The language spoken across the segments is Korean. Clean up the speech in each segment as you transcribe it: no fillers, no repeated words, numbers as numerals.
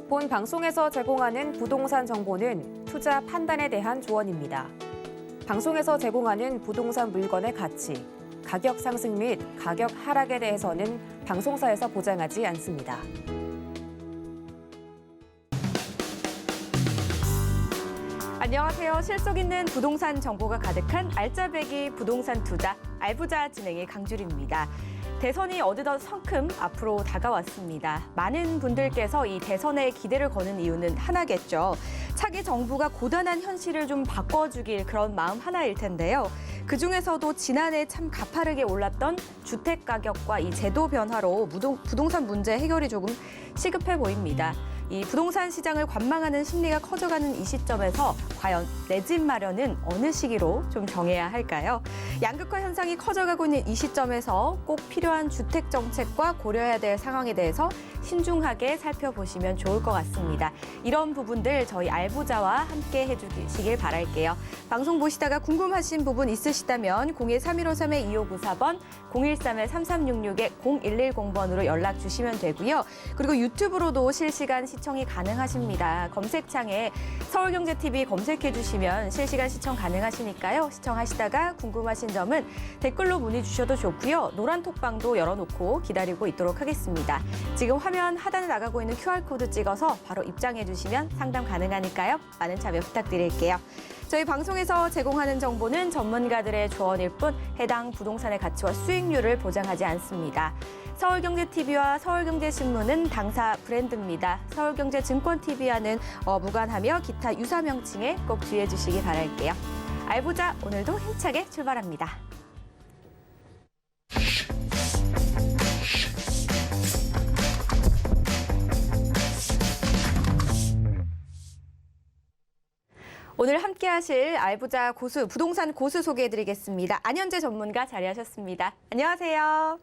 본 방송에서 제공하는 부동산 정보는 투자 판단에 대한 조언입니다. 방송에서 제공하는 부동산 물건의 가치, 가격 상승 및 가격 하락에 대해서는 방송사에서 보장하지 않습니다. 안녕하세요. 실속 있는 부동산 정보가 가득한 알짜배기 부동산 투자 알부자 진행의 강주리입니다. 대선이 어느덧 성큼 앞으로 다가왔습니다. 많은 분들께서 이 대선에 기대를 거는 이유는 하나겠죠. 차기 정부가 고단한 현실을 좀 바꿔주길 그런 마음 하나일 텐데요. 그중에서도 지난해 참 가파르게 올랐던 주택 가격과 이 제도 변화로 부동산 문제 해결이 조금 시급해 보입니다. 이 부동산 시장을 관망하는 심리가 커져가는 이 시점에서 과연 내 집 마련은 어느 시기로 좀 정해야 할까요? 양극화 현상이 커져가고 있는 이 시점에서 꼭 필요한 주택 정책과 고려해야 될 상황에 대해서 신중하게 살펴보시면 좋을 것 같습니다. 이런 부분들 저희 알부자와 함께 해주시길 바랄게요. 방송 보시다가 궁금하신 부분 있으시다면 013-1553-2594번, 013-3366-0110번으로 연락 주시면 되고요. 그리고 유튜브로도 실시간 시청이 가능하십니다. 검색창에 서울경제TV 검색해 주시면 실시간 시청 가능하시니까요. 시청하시다가 궁금하신 점은 댓글로 문의 주셔도 좋고요. 노란 톡방도 열어놓고 기다리고 있도록 하겠습니다. 지금 화면 하단에 나가고 있는 QR코드 찍어서 바로 입장해 주시면 상담 가능하니까요. 많은 참여 부탁드릴게요. 저희 방송에서 제공하는 정보는 전문가들의 조언일 뿐 해당 부동산의 가치와 수익률을 보장하지 않습니다. 서울경제TV와 서울경제신문은 당사 브랜드입니다. 서울경제증권TV와는 무관하며 기타 유사 명칭에 꼭 주의해 주시기 바랄게요. 알부자 오늘도 힘차게 출발합니다. 오늘 함께하실 알부자 고수, 부동산 고수 소개해드리겠습니다. 안현재 전문가 자리하셨습니다. 안녕하세요.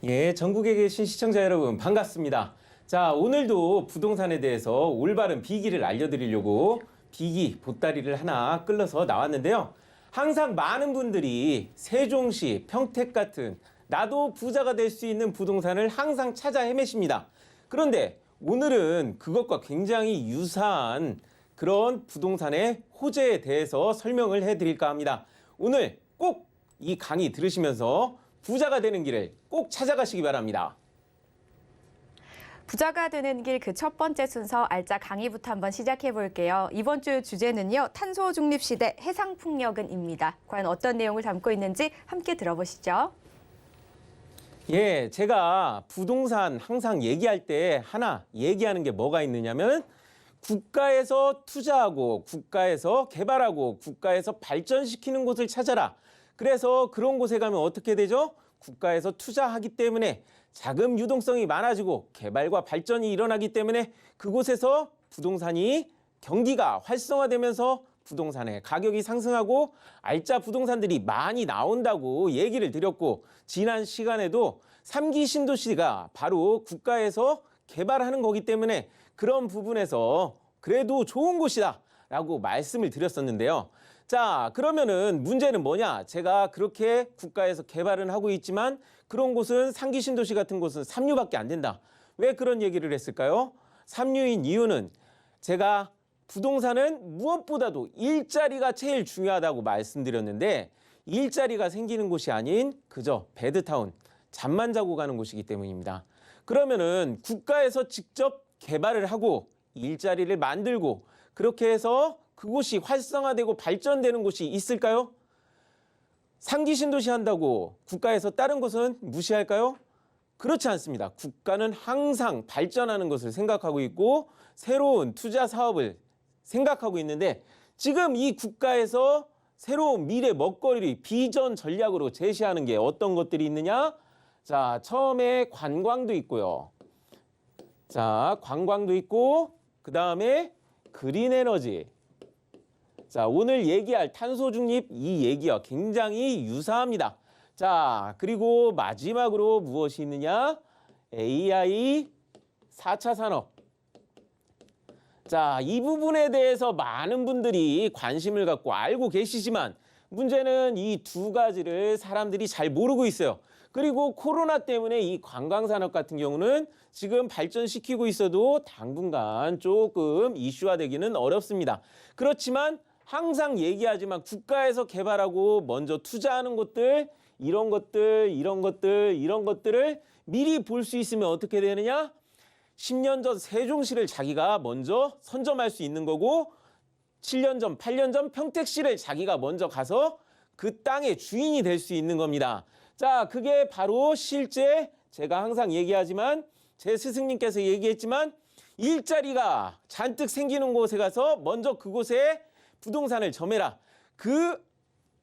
예, 전국에 계신 시청자 여러분 반갑습니다. 자, 오늘도 부동산에 대해서 올바른 비기를 알려드리려고 비기 보따리를 하나 끌러서 나왔는데요. 항상 많은 분들이 세종시, 평택 같은 나도 부자가 될 수 있는 부동산을 항상 찾아 헤매십니다. 그런데 오늘은 그것과 굉장히 유사한 그런 부동산의 호재에 대해서 설명을 해드릴까 합니다. 오늘 꼭 이 강의 들으시면서 부자가 되는 길을 꼭 찾아가시기 바랍니다. 부자가 되는 길 그 첫 번째 순서 알짜 강의부터 한번 시작해 볼게요. 이번 주 주제는요. 탄소 중립 시대 해상 풍력은입니다. 과연 어떤 내용을 담고 있는지 함께 들어보시죠. 예, 제가 부동산 항상 얘기할 때 하나 얘기하는 게 뭐가 있느냐면 국가에서 투자하고 국가에서 개발하고 국가에서 발전시키는 곳을 찾아라. 그래서 그런 곳에 가면 어떻게 되죠? 국가에서 투자하기 때문에 자금 유동성이 많아지고 개발과 발전이 일어나기 때문에 그곳에서 부동산이 경기가 활성화되면서 부동산의 가격이 상승하고 알짜 부동산들이 많이 나온다고 얘기를 드렸고 지난 시간에도 3기 신도시가 바로 국가에서 개발하는 거기 때문에 그런 부분에서 그래도 좋은 곳이다 라고 말씀을 드렸었는데요. 자, 그러면은 문제는 뭐냐? 제가 그렇게 국가에서 개발은 하고 있지만 그런 곳은 3기 신도시 같은 곳은 삼류밖에 안 된다. 왜 그런 얘기를 했을까요? 삼류인 이유는 제가 부동산은 무엇보다도 일자리가 제일 중요하다고 말씀드렸는데 일자리가 생기는 곳이 아닌 그저 베드타운, 잠만 자고 가는 곳이기 때문입니다. 그러면은 국가에서 직접 개발을 하고 일자리를 만들고 그렇게 해서 그곳이 활성화되고 발전되는 곳이 있을까요? 3기 신도시 한다고 국가에서 다른 곳은 무시할까요? 그렇지 않습니다. 국가는 항상 발전하는 것을 생각하고 있고 새로운 투자 사업을 생각하고 있는데 지금 이 국가에서 새로운 미래 먹거리 비전 전략으로 제시하는 게 어떤 것들이 있느냐? 자, 처음에 관광도 있고요. 자, 관광도 있고 그 다음에 그린 에너지. 자, 오늘 얘기할 탄소 중립 이 얘기와 굉장히 유사합니다. 자, 그리고 마지막으로 무엇이 있느냐? AI 4차 산업. 자, 이 부분에 대해서 많은 분들이 관심을 갖고 알고 계시지만 문제는 이 두 가지를 사람들이 잘 모르고 있어요. 그리고 코로나 때문에 이 관광산업 같은 경우는 지금 발전시키고 있어도 당분간 조금 이슈화되기는 어렵습니다. 그렇지만 항상 얘기하지만 국가에서 개발하고 먼저 투자하는 곳들, 이런 것들을 미리 볼 수 있으면 어떻게 되느냐? 10년 전 세종시를 자기가 먼저 선점할 수 있는 거고 7년 전, 8년 전 평택시를 자기가 먼저 가서 그 땅의 주인이 될 수 있는 겁니다. 자, 그게 바로 실제 제가 항상 얘기하지만 제 스승님께서 얘기했지만 일자리가 잔뜩 생기는 곳에 가서 먼저 그곳에 부동산을 점해라. 그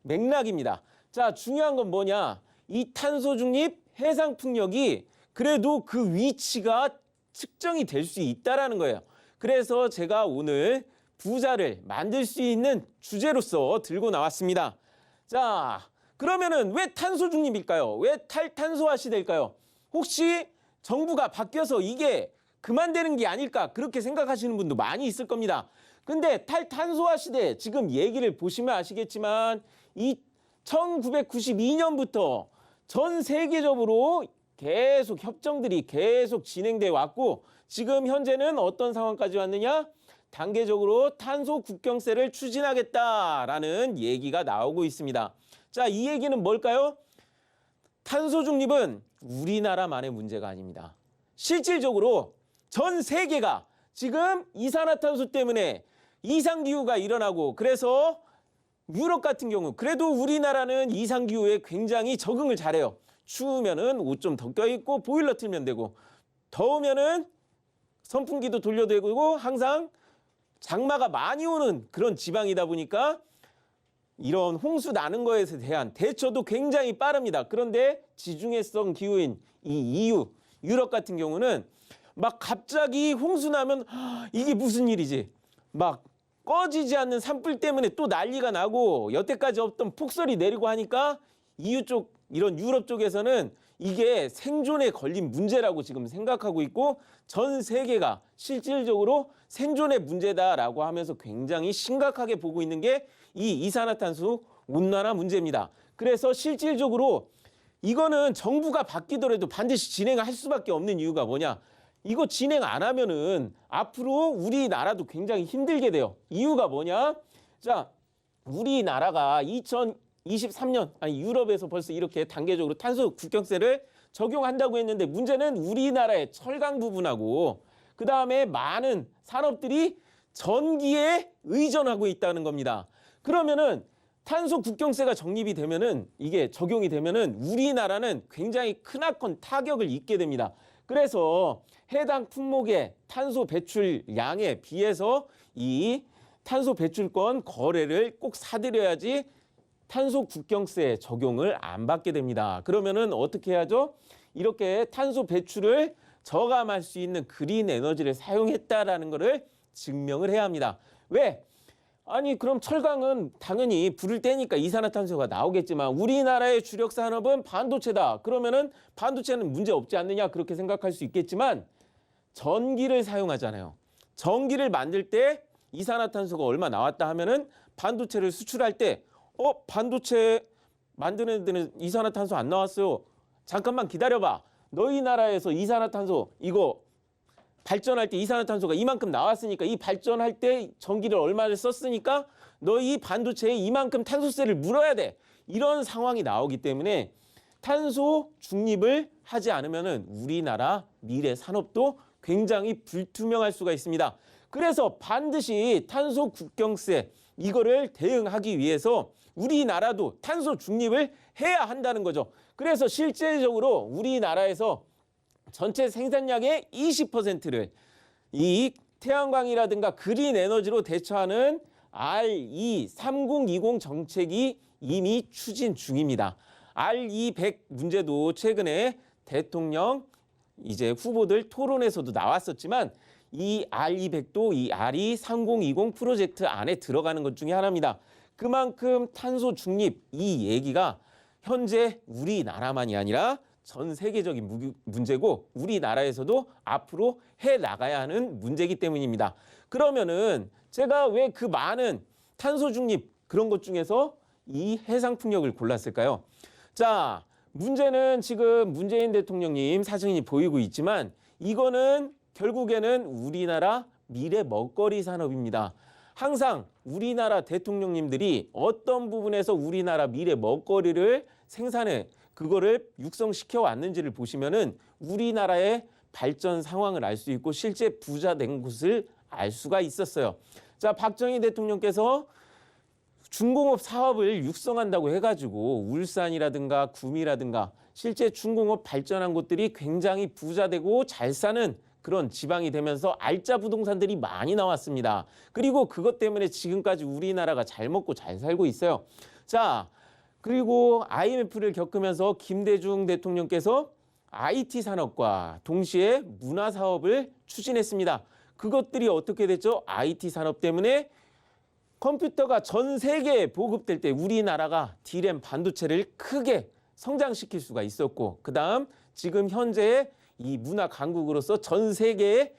맥락입니다. 자, 중요한 건 뭐냐? 이 탄소 중립 해상 풍력이 그래도 그 위치가 측정이 될 수 있다라는 거예요. 그래서 제가 오늘 부자를 만들 수 있는 주제로서 들고 나왔습니다. 자, 그러면은 왜 탄소 중립일까요? 왜 탈탄소화 시대일까요? 혹시 정부가 바뀌어서 이게 그만되는 게 아닐까 그렇게 생각하시는 분도 많이 있을 겁니다. 근데 탈탄소화 시대 지금 얘기를 보시면 아시겠지만 이 1992년부터 전 세계적으로 계속 협정들이 계속 진행돼 왔고 지금 현재는 어떤 상황까지 왔느냐? 단계적으로 탄소 국경세를 추진하겠다라는 얘기가 나오고 있습니다. 자, 이 얘기는 뭘까요? 탄소 중립은 우리나라만의 문제가 아닙니다. 실질적으로 전 세계가 지금 이산화탄소 때문에 이상기후가 일어나고 그래서 유럽 같은 경우 그래도 우리나라는 이상기후에 굉장히 적응을 잘해요. 추우면은 옷 좀 더 껴입고 보일러 틀면 되고 더우면은 선풍기도 돌려도 되고 항상 장마가 많이 오는 그런 지방이다 보니까 이런 홍수 나는 거에 대한 대처도 굉장히 빠릅니다. 그런데 지중해성 기후인 이 EU, 유럽 같은 경우는 막 갑자기 홍수 나면 이게 무슨 일이지? 막 꺼지지 않는 산불 때문에 또 난리가 나고 여태까지 없던 폭설이 내리고 하니까 EU 쪽 이런 유럽 쪽에서는 이게 생존에 걸린 문제라고 지금 생각하고 있고 전 세계가 실질적으로 생존의 문제다라고 하면서 굉장히 심각하게 보고 있는 게 이 이산화탄소 온난화 문제입니다. 그래서 실질적으로 이거는 정부가 바뀌더라도 반드시 진행할 수밖에 없는 이유가 뭐냐? 이거 진행 안 하면은 앞으로 우리나라도 굉장히 힘들게 돼요. 이유가 뭐냐? 자, 우리나라가 2023년 유럽에서 벌써 이렇게 단계적으로 탄소 국경세를 적용한다고 했는데 문제는 우리나라의 철강 부분하고 그다음에 많은 산업들이 전기에 의존하고 있다는 겁니다. 그러면은 탄소 국경세가 적립이 되면은 이게 적용이 되면은 우리나라는 굉장히 크나큰 타격을 입게 됩니다. 그래서 해당 품목의 탄소 배출량에 비해서 이 탄소 배출권 거래를 꼭 사들여야지 탄소 국경세 적용을 안 받게 됩니다. 그러면은 어떻게 해야죠? 이렇게 탄소 배출을 저감할 수 있는 그린 에너지를 사용했다라는 것을 증명을 해야 합니다. 왜? 아니 그럼 철강은 당연히 불을 떼니까 이산화탄소가 나오겠지만 우리나라의 주력 산업은 반도체다. 그러면은 반도체는 문제 없지 않느냐 그렇게 생각할 수 있겠지만 전기를 사용하잖아요. 전기를 만들 때 이산화탄소가 얼마 나왔다 하면은 반도체를 수출할 때 반도체 만드는 데는 이산화탄소 안 나왔어요. 잠깐만 기다려봐. 너희 나라에서 이산화탄소 이거 발전할 때 이산화탄소가 이만큼 나왔으니까 이 발전할 때 전기를 얼마를 썼으니까 너희 반도체에 이만큼 탄소세를 물어야 돼. 이런 상황이 나오기 때문에 탄소 중립을 하지 않으면은 우리나라 미래 산업도 굉장히 불투명할 수가 있습니다. 그래서 반드시 탄소 국경세 이거를 대응하기 위해서 우리나라도 탄소 중립을 해야 한다는 거죠. 그래서 실제적으로 우리나라에서 전체 생산량의 20%를 이 태양광이라든가 그린 에너지로 대처하는 RE3020 정책이 이미 추진 중입니다. RE100 문제도 최근에 대통령 이제 후보들 토론에서도 나왔었지만 이 RE100도 이 RE3020 프로젝트 안에 들어가는 것 중에 하나입니다. 그만큼 탄소 중립 이 얘기가 현재 우리나라만이 아니라 전 세계적인 문제고 우리나라에서도 앞으로 해 나가야 하는 문제이기 때문입니다. 그러면은 제가 왜 그 많은 탄소 중립 그런 것 중에서 이 해상풍력을 골랐을까요? 자, 문제는 지금 문재인 대통령님 사진이 보이고 있지만 이거는 결국에는 우리나라 미래 먹거리 산업입니다. 항상 우리나라 대통령님들이 어떤 부분에서 우리나라 미래 먹거리를 생산해 그거를 육성시켜 왔는지를 보시면은 우리나라의 발전 상황을 알 수 있고 실제 부자 된 곳을 알 수가 있었어요. 자, 박정희 대통령께서 중공업 사업을 육성한다고 해가지고 울산이라든가 구미라든가 실제 중공업 발전한 곳들이 굉장히 부자되고 잘 사는 그런 지방이 되면서 알짜 부동산들이 많이 나왔습니다. 그리고 그것 때문에 지금까지 우리나라가 잘 먹고 잘 살고 있어요. 자, 그리고 IMF를 겪으면서 김대중 대통령께서 IT 산업과 동시에 문화 사업을 추진했습니다. 그것들이 어떻게 됐죠? IT 산업 때문에 컴퓨터가 전 세계에 보급될 때 우리나라가 D램 반도체를 크게 성장시킬 수가 있었고 그다음 지금 현재 이 문화 강국으로서 전 세계에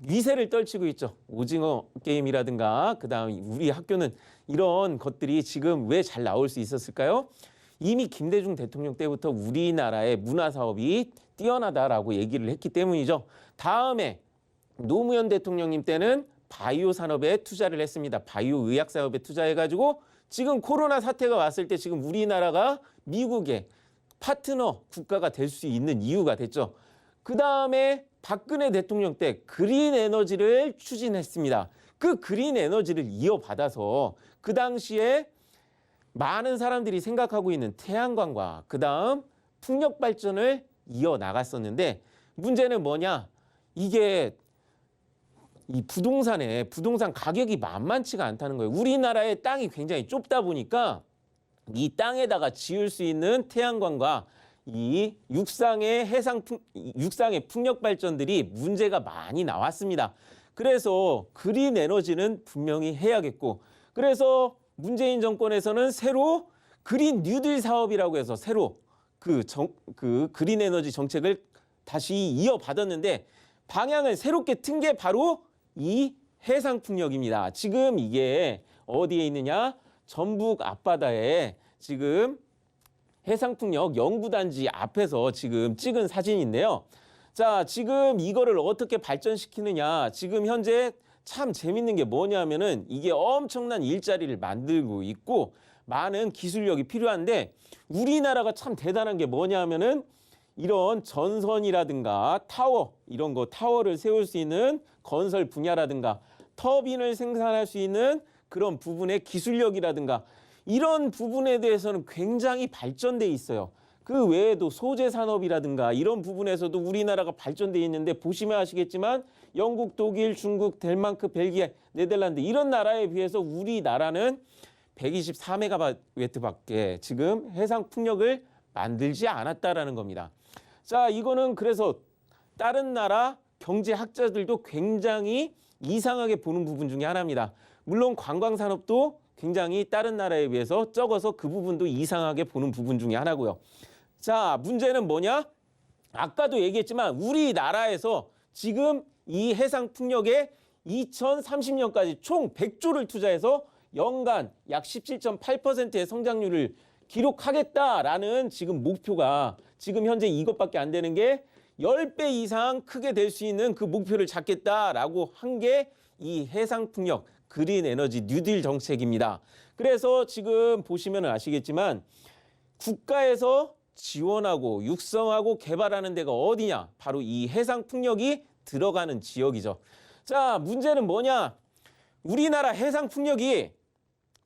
위세를 떨치고 있죠. 오징어 게임이라든가 그다음 우리 학교는 이런 것들이 지금 왜 잘 나올 수 있었을까요? 이미 김대중 대통령 때부터 우리나라의 문화 사업이 뛰어나다라고 얘기를 했기 때문이죠. 다음에 노무현 대통령님 때는 바이오 산업에 투자를 했습니다. 바이오 의학 사업에 투자해가지고 지금 코로나 사태가 왔을 때 지금 우리나라가 미국의 파트너 국가가 될 수 있는 이유가 됐죠. 그 다음에 박근혜 대통령 때 그린 에너지를 추진했습니다. 그 그린 에너지를 이어받아서 그 당시에 많은 사람들이 생각하고 있는 태양광과 그 다음 풍력 발전을 이어나갔었는데 문제는 뭐냐? 이게 이 부동산 가격이 만만치가 않다는 거예요. 우리나라의 땅이 굉장히 좁다 보니까 이 땅에다가 지을 수 있는 태양광과 이 육상의 풍력 발전들이 문제가 많이 나왔습니다. 그래서 그린 에너지는 분명히 해야겠고 그래서 문재인 정권에서는 새로 그린 뉴딜 사업이라고 해서 새로 그 그린 에너지 정책을 다시 이어받았는데 방향을 새롭게 튼 게 바로 이 해상풍력입니다. 지금 이게 어디에 있느냐? 전북 앞바다에 지금 해상풍력 연구단지 앞에서 지금 찍은 사진인데요. 자, 지금 이거를 어떻게 발전시키느냐? 지금 현재 참 재밌는 게 뭐냐면은 이게 엄청난 일자리를 만들고 있고 많은 기술력이 필요한데 우리나라가 참 대단한 게 뭐냐면은 이런 전선이라든가 타워 이런 거 타워를 세울 수 있는 건설 분야라든가 터빈을 생산할 수 있는 그런 부분의 기술력이라든가 이런 부분에 대해서는 굉장히 발전돼 있어요. 그 외에도 소재 산업이라든가 이런 부분에서도 우리나라가 발전돼 있는데 보시면 아시겠지만 영국, 독일, 중국, 덴마크, 벨기에, 네덜란드 이런 나라에 비해서 우리나라는 124메가와트밖에 지금 해상 풍력을 만들지 않았다라는 겁니다. 자, 이거는 그래서 다른 나라 경제학자들도 굉장히 이상하게 보는 부분 중에 하나입니다. 물론 관광산업도 굉장히 다른 나라에 비해서 적어서 그 부분도 이상하게 보는 부분 중에 하나고요. 자, 문제는 뭐냐? 아까도 얘기했지만 우리나라에서 지금 이 해상풍력에 2030년까지 총 100조를 투자해서 연간 약 17.8%의 성장률을 기록하겠다라는 지금 목표가 지금 현재 이것밖에 안 되는 게 10배 이상 크게 될 수 있는 그 목표를 잡겠다라고 한 게 이 해상풍력 그린 에너지 뉴딜 정책입니다. 그래서 지금 보시면 아시겠지만 국가에서 지원하고 육성하고 개발하는 데가 어디냐? 바로 이 해상풍력이 들어가는 지역이죠. 자, 문제는 뭐냐? 우리나라 해상풍력이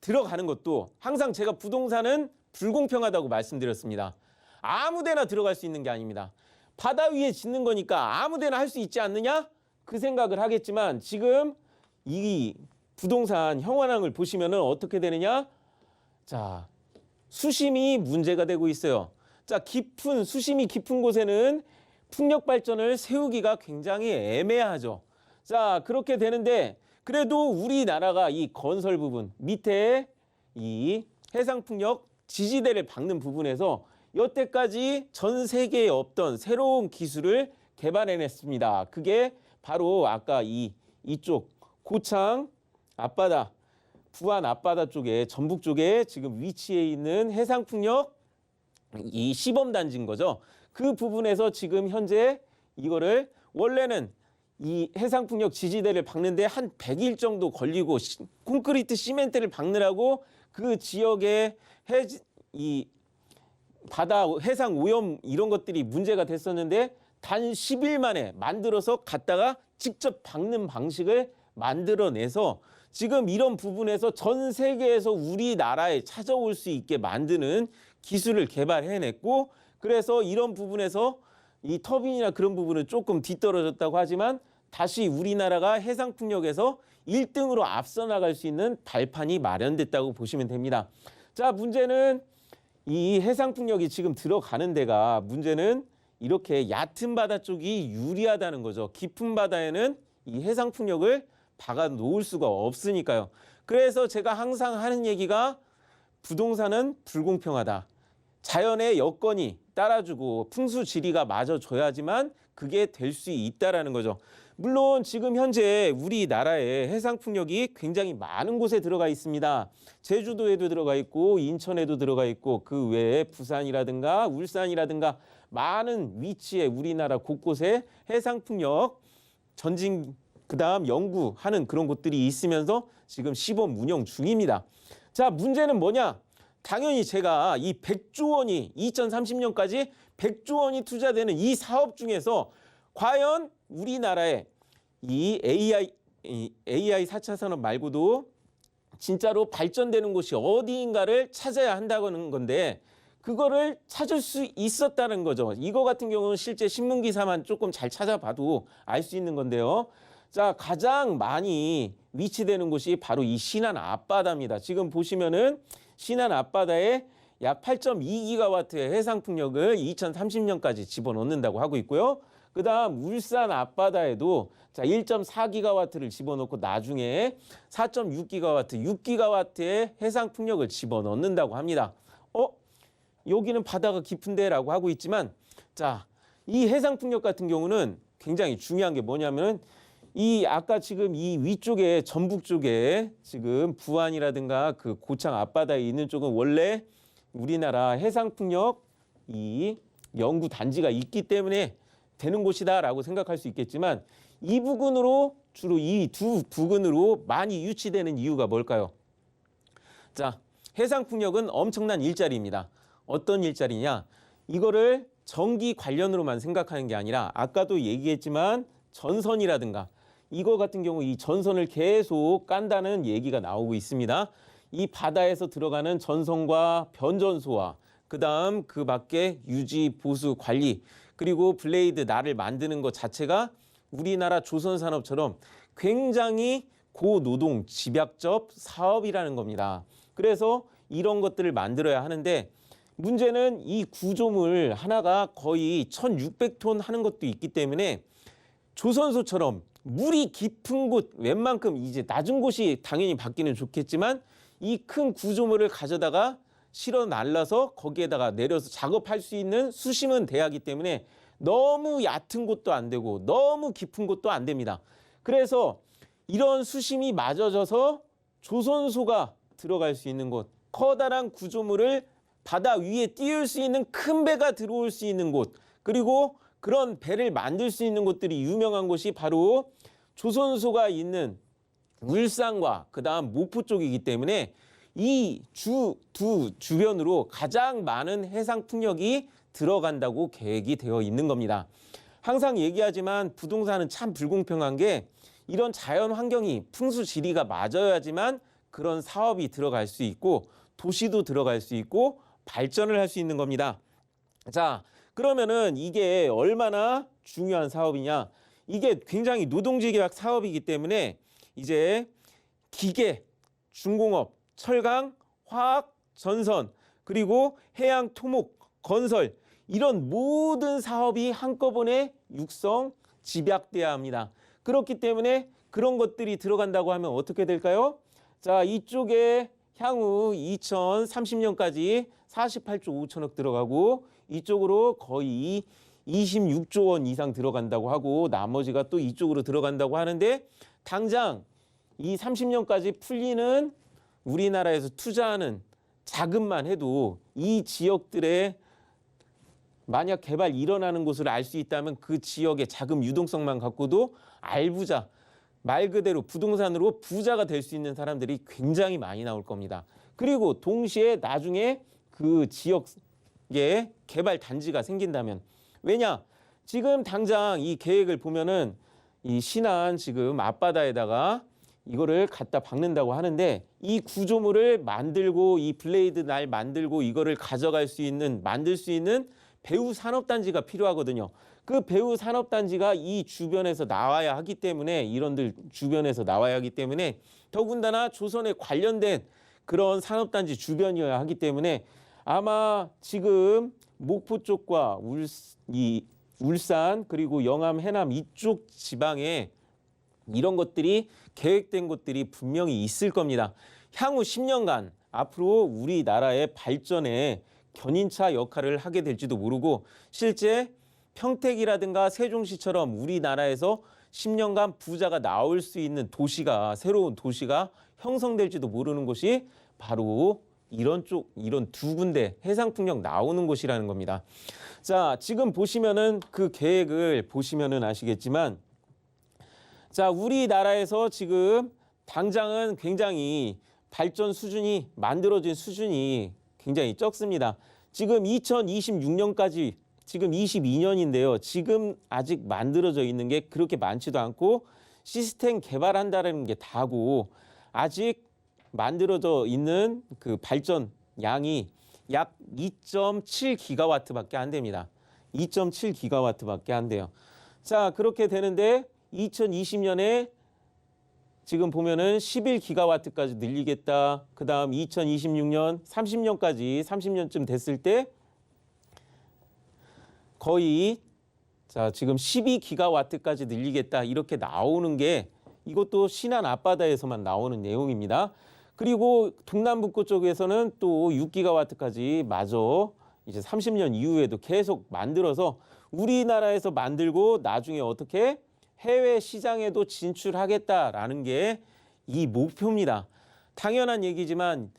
들어가는 것도 항상 제가 부동산은 불공평하다고 말씀드렸습니다. 아무 데나 들어갈 수 있는 게 아닙니다. 바다 위에 짓는 거니까 아무 데나 할 수 있지 않느냐? 그 생각을 하겠지만 지금 이 부동산 현황을 보시면은 어떻게 되느냐? 자, 수심이 문제가 되고 있어요. 자, 수심이 깊은 곳에는 풍력 발전을 세우기가 굉장히 애매하죠. 자, 그렇게 되는데 그래도 우리나라가 이 건설 부분 밑에 이 해상풍력 지지대를 박는 부분에서 여태까지 전 세계에 없던 새로운 기술을 개발해냈습니다. 그게 바로 아까 이쪽 고창 앞바다, 부안 앞바다 쪽에 전북 쪽에 지금 위치해 있는 해상풍력 이 시범단지인 거죠. 그 부분에서 지금 현재 이거를 원래는 이 해상풍력 지지대를 박는데 한 100일 정도 걸리고 콘크리트 시멘트를 박느라고 그 지역에 이 바다 해상 오염 이런 것들이 문제가 됐었는데 단 10일 만에 만들어서 갖다가 직접 박는 방식을 만들어내서 지금 이런 부분에서 전 세계에서 우리나라에 찾아올 수 있게 만드는 기술을 개발해냈고, 그래서 이런 부분에서 이 터빈이나 그런 부분은 조금 뒤떨어졌다고 하지만 다시 우리나라가 해상풍력에서 1등으로 앞서 나갈 수 있는 발판이 마련됐다고 보시면 됩니다. 자, 문제는 이 해상풍력이 지금 들어가는 데가 문제는 이렇게 얕은 바다 쪽이 유리하다는 거죠. 깊은 바다에는 이 해상풍력을 박아 놓을 수가 없으니까요. 그래서 제가 항상 하는 얘기가 부동산은 불공평하다. 자연의 여건이 따라주고 풍수지리가 맞아줘야지만 그게 될 수 있다라는 거죠. 물론 지금 현재 우리나라에 해상풍력이 굉장히 많은 곳에 들어가 있습니다. 제주도에도 들어가 있고 인천에도 들어가 있고 그 외에 부산이라든가 울산이라든가 많은 위치에 우리나라 곳곳에 해상풍력 전진 그다음 연구하는 그런 곳들이 있으면서 지금 시범 운영 중입니다. 자, 문제는 뭐냐? 당연히 제가 이 100조 원이 2030년까지 100조 원이 투자되는 이 사업 중에서 과연 우리나라에 이 AI 4차 산업 말고도 진짜로 발전되는 곳이 어디인가를 찾아야 한다는 건데 그거를 찾을 수 있었다는 거죠. 이거 같은 경우는 실제 신문 기사만 조금 잘 찾아봐도 알 수 있는 건데요. 자, 가장 많이 위치되는 곳이 바로 이 신안 앞바다입니다. 지금 보시면은 신안 앞바다에 약 8.2기가와트의 해상풍력을 2030년까지 집어넣는다고 하고 있고요. 그 다음 울산 앞바다에도 자 1.4기가와트를 집어넣고 나중에 4.6기가와트, 6기가와트의 해상풍력을 집어넣는다고 합니다. 여기는 바다가 깊은데라고 하고 있지만 자, 이 해상풍력 같은 경우는 굉장히 중요한 게 뭐냐면은 이 아까 지금 이 위쪽에 전북 쪽에 지금 부안이라든가 그 고창 앞바다에 있는 쪽은 원래 우리나라 해상풍력 이 연구 단지가 있기 때문에 되는 곳이다라고 생각할 수 있겠지만 이 부근으로 주로 이 두 부근으로 많이 유치되는 이유가 뭘까요? 자, 해상풍력은 엄청난 일자리입니다. 어떤 일자리냐? 이거를 전기 관련으로만 생각하는 게 아니라 아까도 얘기했지만 전선이라든가 이거 같은 경우 이 전선을 계속 깐다는 얘기가 나오고 있습니다. 이 바다에서 들어가는 전선과 변전소와 그다음 그 밖에 유지, 보수, 관리 그리고 블레이드 날을 만드는 것 자체가 우리나라 조선산업처럼 굉장히 고노동 집약적 사업이라는 겁니다. 그래서 이런 것들을 만들어야 하는데 문제는 이 구조물 하나가 거의 1600톤 하는 것도 있기 때문에 조선소처럼 물이 깊은 곳 웬만큼 이제 낮은 곳이 당연히 받기는 좋겠지만 이 큰 구조물을 가져다가 실어 날라서 거기에다가 내려서 작업할 수 있는 수심은 돼야 하기 때문에 너무 얕은 곳도 안 되고 너무 깊은 곳도 안 됩니다. 그래서 이런 수심이 맞아져서 조선소가 들어갈 수 있는 곳, 커다란 구조물을 바다 위에 띄울 수 있는 큰 배가 들어올 수 있는 곳, 그리고 그런 배를 만들 수 있는 곳들이 유명한 곳이 바로 조선소가 있는 울산과 그다음 목포 쪽이기 때문에 이 두 주변으로 가장 많은 해상풍력이 들어간다고 계획이 되어 있는 겁니다. 항상 얘기하지만 부동산은 참 불공평한 게 이런 자연 환경이 풍수지리가 맞아야지만 그런 사업이 들어갈 수 있고 도시도 들어갈 수 있고 발전을 할 수 있는 겁니다. 자, 그러면은 이게 얼마나 중요한 사업이냐? 이게 굉장히 노동집약 사업이기 때문에 이제 기계, 중공업, 철강, 화학, 전선, 그리고 해양 토목, 건설 이런 모든 사업이 한꺼번에 육성, 집약돼야 합니다. 그렇기 때문에 그런 것들이 들어간다고 하면 어떻게 될까요? 자, 이쪽에 향후 2030년까지 48조 5천억 들어가고 이쪽으로 거의 26조 원 이상 들어간다고 하고 나머지가 또 이쪽으로 들어간다고 하는데 당장 이 30년까지 풀리는 우리나라에서 투자하는 자금만 해도 이 지역들의 만약 개발 일어나는 곳을 알 수 있다면 그 지역의 자금 유동성만 갖고도 알부자, 말 그대로 부동산으로 부자가 될 수 있는 사람들이 굉장히 많이 나올 겁니다. 그리고 동시에 나중에 그 지역에 개발 단지가 생긴다면 왜냐? 지금 당장 이 계획을 보면은 이 신안 지금 앞바다에다가 이거를 갖다 박는다고 하는데 이 구조물을 만들고 이 블레이드 날 만들고 이거를 가져갈 수 있는 만들 수 있는 배후 산업단지가 필요하거든요. 그 배후 산업단지가 이 주변에서 나와야 하기 때문에 이런들 주변에서 나와야 하기 때문에 더군다나 조선에 관련된 그런 산업단지 주변이어야 하기 때문에 아마 지금 목포 쪽과 울산 그리고 영암 해남 이쪽 지방에 이런 것들이 계획된 것들이 분명히 있을 겁니다. 향후 10년간 앞으로 우리나라의 발전에 견인차 역할을 하게 될지도 모르고 실제 평택이라든가 세종시처럼 우리나라에서 10년간 부자가 나올 수 있는 도시가 새로운 도시가 형성될지도 모르는 곳이 바로 이런 두 군데 해상풍력 나오는 곳이라는 겁니다. 자, 지금 보시면은 그 계획을 보시면은 아시겠지만 자, 우리나라에서 지금 당장은 굉장히 발전 수준이 만들어진 수준이 굉장히 적습니다. 지금 2026년까지 지금 22년인데요. 지금 아직 만들어져 있는 게 그렇게 많지도 않고 시스템 개발한다는 게 다고 아직 만들어져 있는 그 발전 양이 약 2.7기가와트밖에 안 됩니다. 2.7기가와트밖에 안 돼요. 자, 그렇게 되는데 2020년에 지금 보면은 11기가와트까지 늘리겠다. 그다음 2026년 30년까지 30년쯤 됐을 때 거의 자, 지금 12기가와트까지 늘리겠다. 이렇게 나오는 게 이것도 신안 앞바다에서만 나오는 내용입니다. 그리고 동남북부 쪽에서는 또 6기가와트까지 마저 이제 30년 이후에도 계속 만들어서 우리나라에서 만들고 나중에 어떻게 해외 시장에도 진출하겠다라는 게 이 목표입니다. 당연한 얘기지만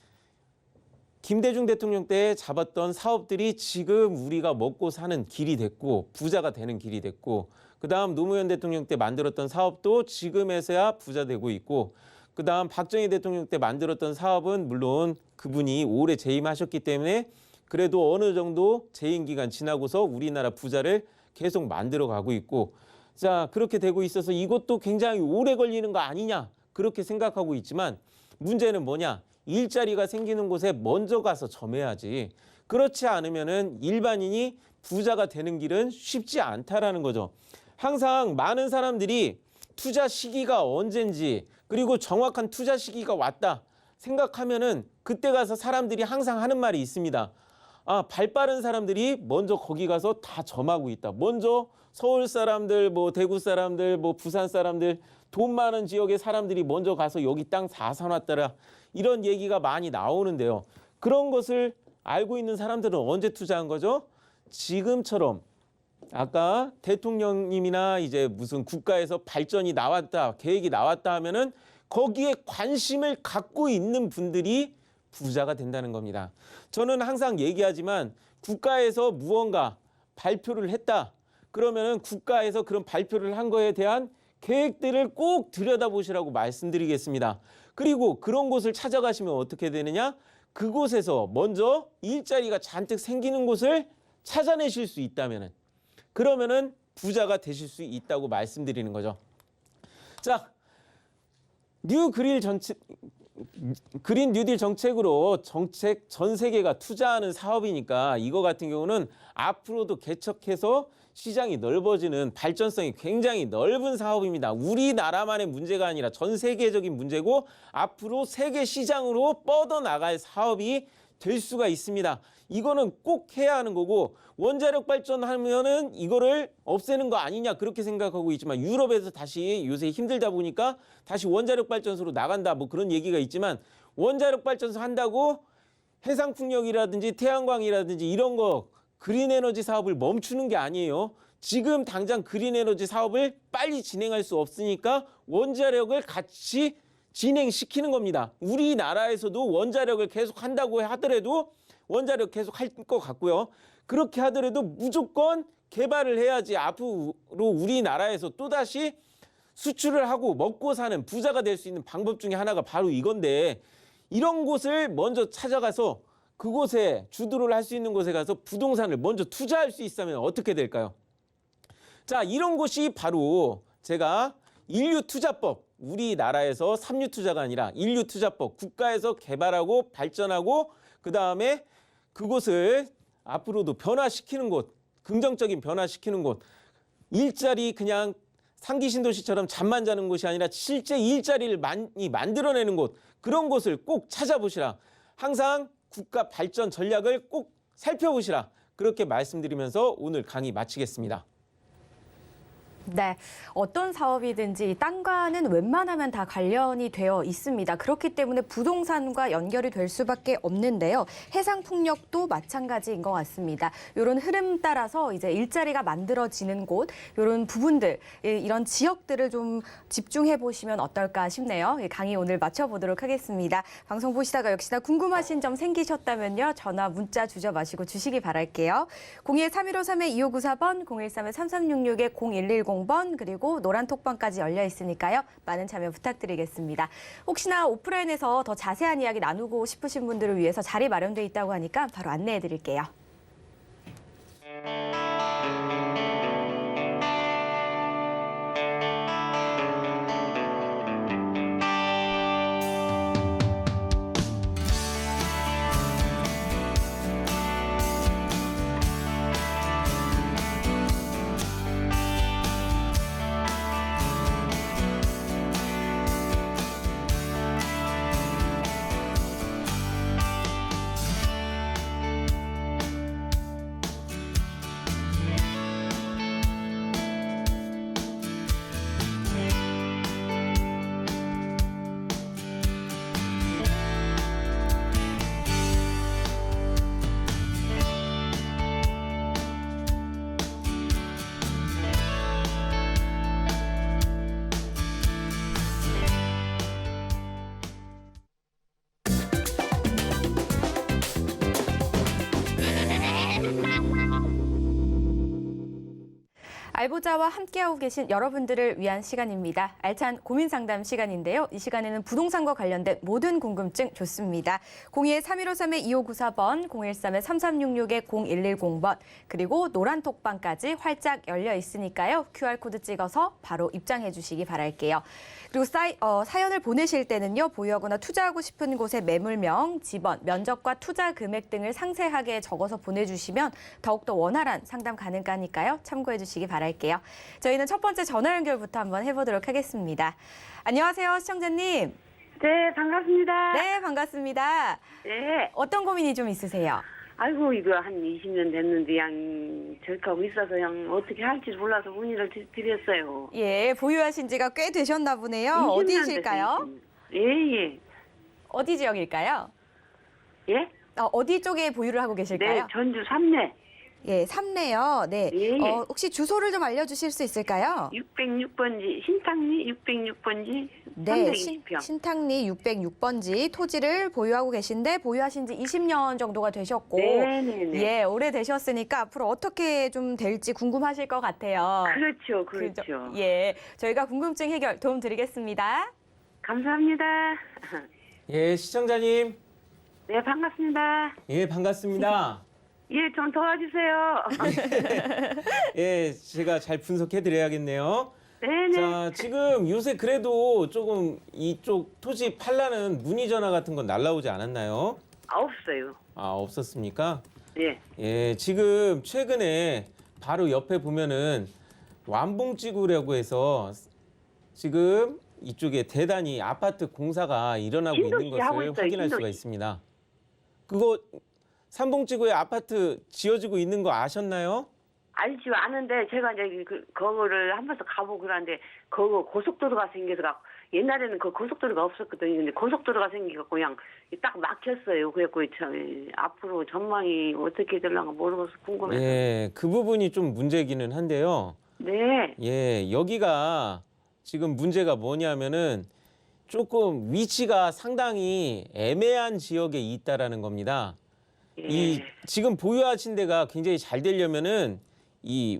김대중 대통령 때 잡았던 사업들이 지금 우리가 먹고 사는 길이 됐고 부자가 되는 길이 됐고 그다음 노무현 대통령 때 만들었던 사업도 지금에서야 부자 되고 있고 그다음 박정희 대통령 때 만들었던 사업은 물론 그분이 오래 재임하셨기 때문에 그래도 어느 정도 재임 기간 지나고서 우리나라 부자를 계속 만들어 가고 있고 자, 그렇게 되고 있어서 이것도 굉장히 오래 걸리는 거 아니냐 그렇게 생각하고 있지만 문제는 뭐냐? 일자리가 생기는 곳에 먼저 가서 점해야지. 그렇지 않으면은 일반인이 부자가 되는 길은 쉽지 않다라는 거죠. 항상 많은 사람들이 투자 시기가 언젠지 그리고 정확한 투자 시기가 왔다 생각하면은 그때 가서 사람들이 항상 하는 말이 있습니다. 아, 발 빠른 사람들이 먼저 거기 가서 다 점하고 있다. 먼저 서울 사람들, 뭐 대구 사람들, 뭐 부산 사람들, 돈 많은 지역의 사람들이 먼저 가서 여기 땅 다 사놨더라. 이런 얘기가 많이 나오는데요. 그런 것을 알고 있는 사람들은 언제 투자한 거죠? 지금처럼 아까 대통령님이나 이제 무슨 국가에서 발전이 나왔다, 계획이 나왔다 하면은 거기에 관심을 갖고 있는 분들이 부자가 된다는 겁니다. 저는 항상 얘기하지만 국가에서 무언가 발표를 했다. 그러면은 국가에서 그런 발표를 한 거에 대한 계획들을 꼭 들여다보시라고 말씀드리겠습니다. 그리고 그런 곳을 찾아가시면 어떻게 되느냐? 그곳에서 먼저 일자리가 잔뜩 생기는 곳을 찾아내실 수 있다면은 그러면은 부자가 되실 수 있다고 말씀드리는 거죠. 자, 그린 뉴딜 정책으로 전 세계가 투자하는 사업이니까 이거 같은 경우는 앞으로도 개척해서 시장이 넓어지는 발전성이 굉장히 넓은 사업입니다. 우리나라만의 문제가 아니라 전 세계적인 문제고 앞으로 세계 시장으로 뻗어나갈 사업이 될 수가 있습니다. 이거는 꼭 해야 하는 거고 원자력 발전하면은 이거를 없애는 거 아니냐 그렇게 생각하고 있지만 유럽에서 다시 요새 힘들다 보니까 다시 원자력 발전소로 나간다 뭐 그런 얘기가 있지만 원자력 발전소 한다고 해상풍력이라든지 태양광이라든지 이런 거 그린에너지 사업을 멈추는 게 아니에요. 지금 당장 그린에너지 사업을 빨리 진행할 수 없으니까 원자력을 같이 진행시키는 겁니다. 우리나라에서도 원자력을 계속 한다고 하더라도 원자력 계속 할 것 같고요. 그렇게 하더라도 무조건 개발을 해야지 앞으로 우리나라에서 또다시 수출을 하고 먹고 사는 부자가 될 수 있는 방법 중에 하나가 바로 이건데 이런 곳을 먼저 찾아가서 그곳에 주도를 할 수 있는 곳에 가서 부동산을 먼저 투자할 수 있다면 어떻게 될까요? 자, 이런 곳이 바로 제가 인류투자법, 우리나라에서 삼류투자가 아니라 인류투자법, 국가에서 개발하고 발전하고 그다음에 그곳을 앞으로도 변화시키는 곳, 긍정적인 변화시키는 곳, 일자리 그냥 상기 신도시처럼 잠만 자는 곳이 아니라 실제 일자리를 많이 만들어내는 곳, 그런 곳을 꼭 찾아보시라. 항상 국가 발전 전략을 꼭 살펴보시라. 그렇게 말씀드리면서 오늘 강의 마치겠습니다. 네, 어떤 사업이든지 땅과는 웬만하면 다 관련이 되어 있습니다. 그렇기 때문에 부동산과 연결이 될 수밖에 없는데요. 해상풍력도 마찬가지인 것 같습니다. 이런 흐름 따라서 이제 일자리가 만들어지는 곳, 이런 부분들, 이런 지역들을 좀 집중해 보시면 어떨까 싶네요. 강의 오늘 마쳐보도록 하겠습니다. 방송 보시다가 역시나 궁금하신 점 생기셨다면요. 전화, 문자 주저 마시고 주시기 바랄게요. 02-3153-2594번, 013-3366-0110 번 그리고 노란 톡방까지 열려 있으니까요. 많은 참여 부탁드리겠습니다. 혹시나 오프라인에서 더 자세한 이야기 나누고 싶으신 분들을 위해서 자리 마련돼 있다고 하니까 바로 안내해 드릴게요. 알보자와 함께하고 계신 여러분들을 위한 시간입니다. 알찬 고민 상담 시간인데요. 이 시간에는 부동산과 관련된 모든 궁금증 좋습니다. 02-3153-2594번, 013-3366-0110번, 그리고 노란 톡방까지 활짝 열려 있으니까요. QR코드 찍어서 바로 입장해 주시기 바랄게요. 그리고 사연을 보내실 때는요. 보유하거나 투자하고 싶은 곳의 매물명, 지번, 면적과 투자 금액 등을 상세하게 적어서 보내주시면 더욱더 원활한 상담 가능하니까요. 참고해 주시기 바랄게요. 저희는 첫 번째 전화 연결부터 한번 해보도록 하겠습니다. 안녕하세요, 시청자님. 네, 반갑습니다. 네, 반갑습니다. 네. 어떤 고민이 좀 있으세요? 아이고, 이거 한 20년 됐는데, 저렇게하고 있어서, 어떻게 할지 몰라서 문의를 드렸어요. 예, 보유하신 지가 꽤 되셨나 보네요. 20년 어디실까요? 됐어요. 예. 어디 지역일까요? 예? 어디 쪽에 보유를 하고 계실까요? 네, 전주 삼내. 예, 삼내요. 네. 예. 혹시 주소를 좀 알려주실 수 있을까요? 606번지, 신탁리 606번지, 네, 320평. 신탁리 606번지 토지를 보유하고 계신데 보유하신 지 20년 정도가 되셨고 네네네. 예, 오래되셨으니까 앞으로 어떻게 좀 될지 궁금하실 것 같아요. 그렇죠, 그죠? 그렇죠. 예, 저희가 궁금증 해결 도움 드리겠습니다. 감사합니다. 예, 시청자님. 네, 반갑습니다. 예, 반갑습니다. 예, 좀 도와주세요. 예, 제가 잘 분석해 드려야겠네요. 네네. 자, 지금 요새 그래도 조금 이쪽 토지 팔라는 문의 전화 같은 건 날라오지 않았나요? 없어요. 아, 없었습니까? 예. 예, 지금 최근에 바로 옆에 보면은 완봉지구라고 해서 지금 이쪽에 대단히 아파트 공사가 일어나고 있는 신도시 하고 것을 있어요, 확인할 수가 신도시. 있습니다. 그거 삼봉지구에 아파트 지어지고 있는 거 아셨나요? 알지 아는데 제가 이제 그거를 한 번씩 가보고 그러는데 그거 고속도로가 생겨서 옛날에는 그 고속도로가 없었거든요. 근데 고속도로가 생기고 그냥 딱 막혔어요. 그래갖고 참 앞으로 전망이 어떻게 될랑가 모르겠어 궁금해서. 예, 그 부분이 좀 문제기는 한데요. 네. 예, 여기가 지금 문제가 뭐냐면은 조금 위치가 상당히 애매한 지역에 있다라는 겁니다. 이 지금 보유하신 데가 굉장히 잘 되려면은 이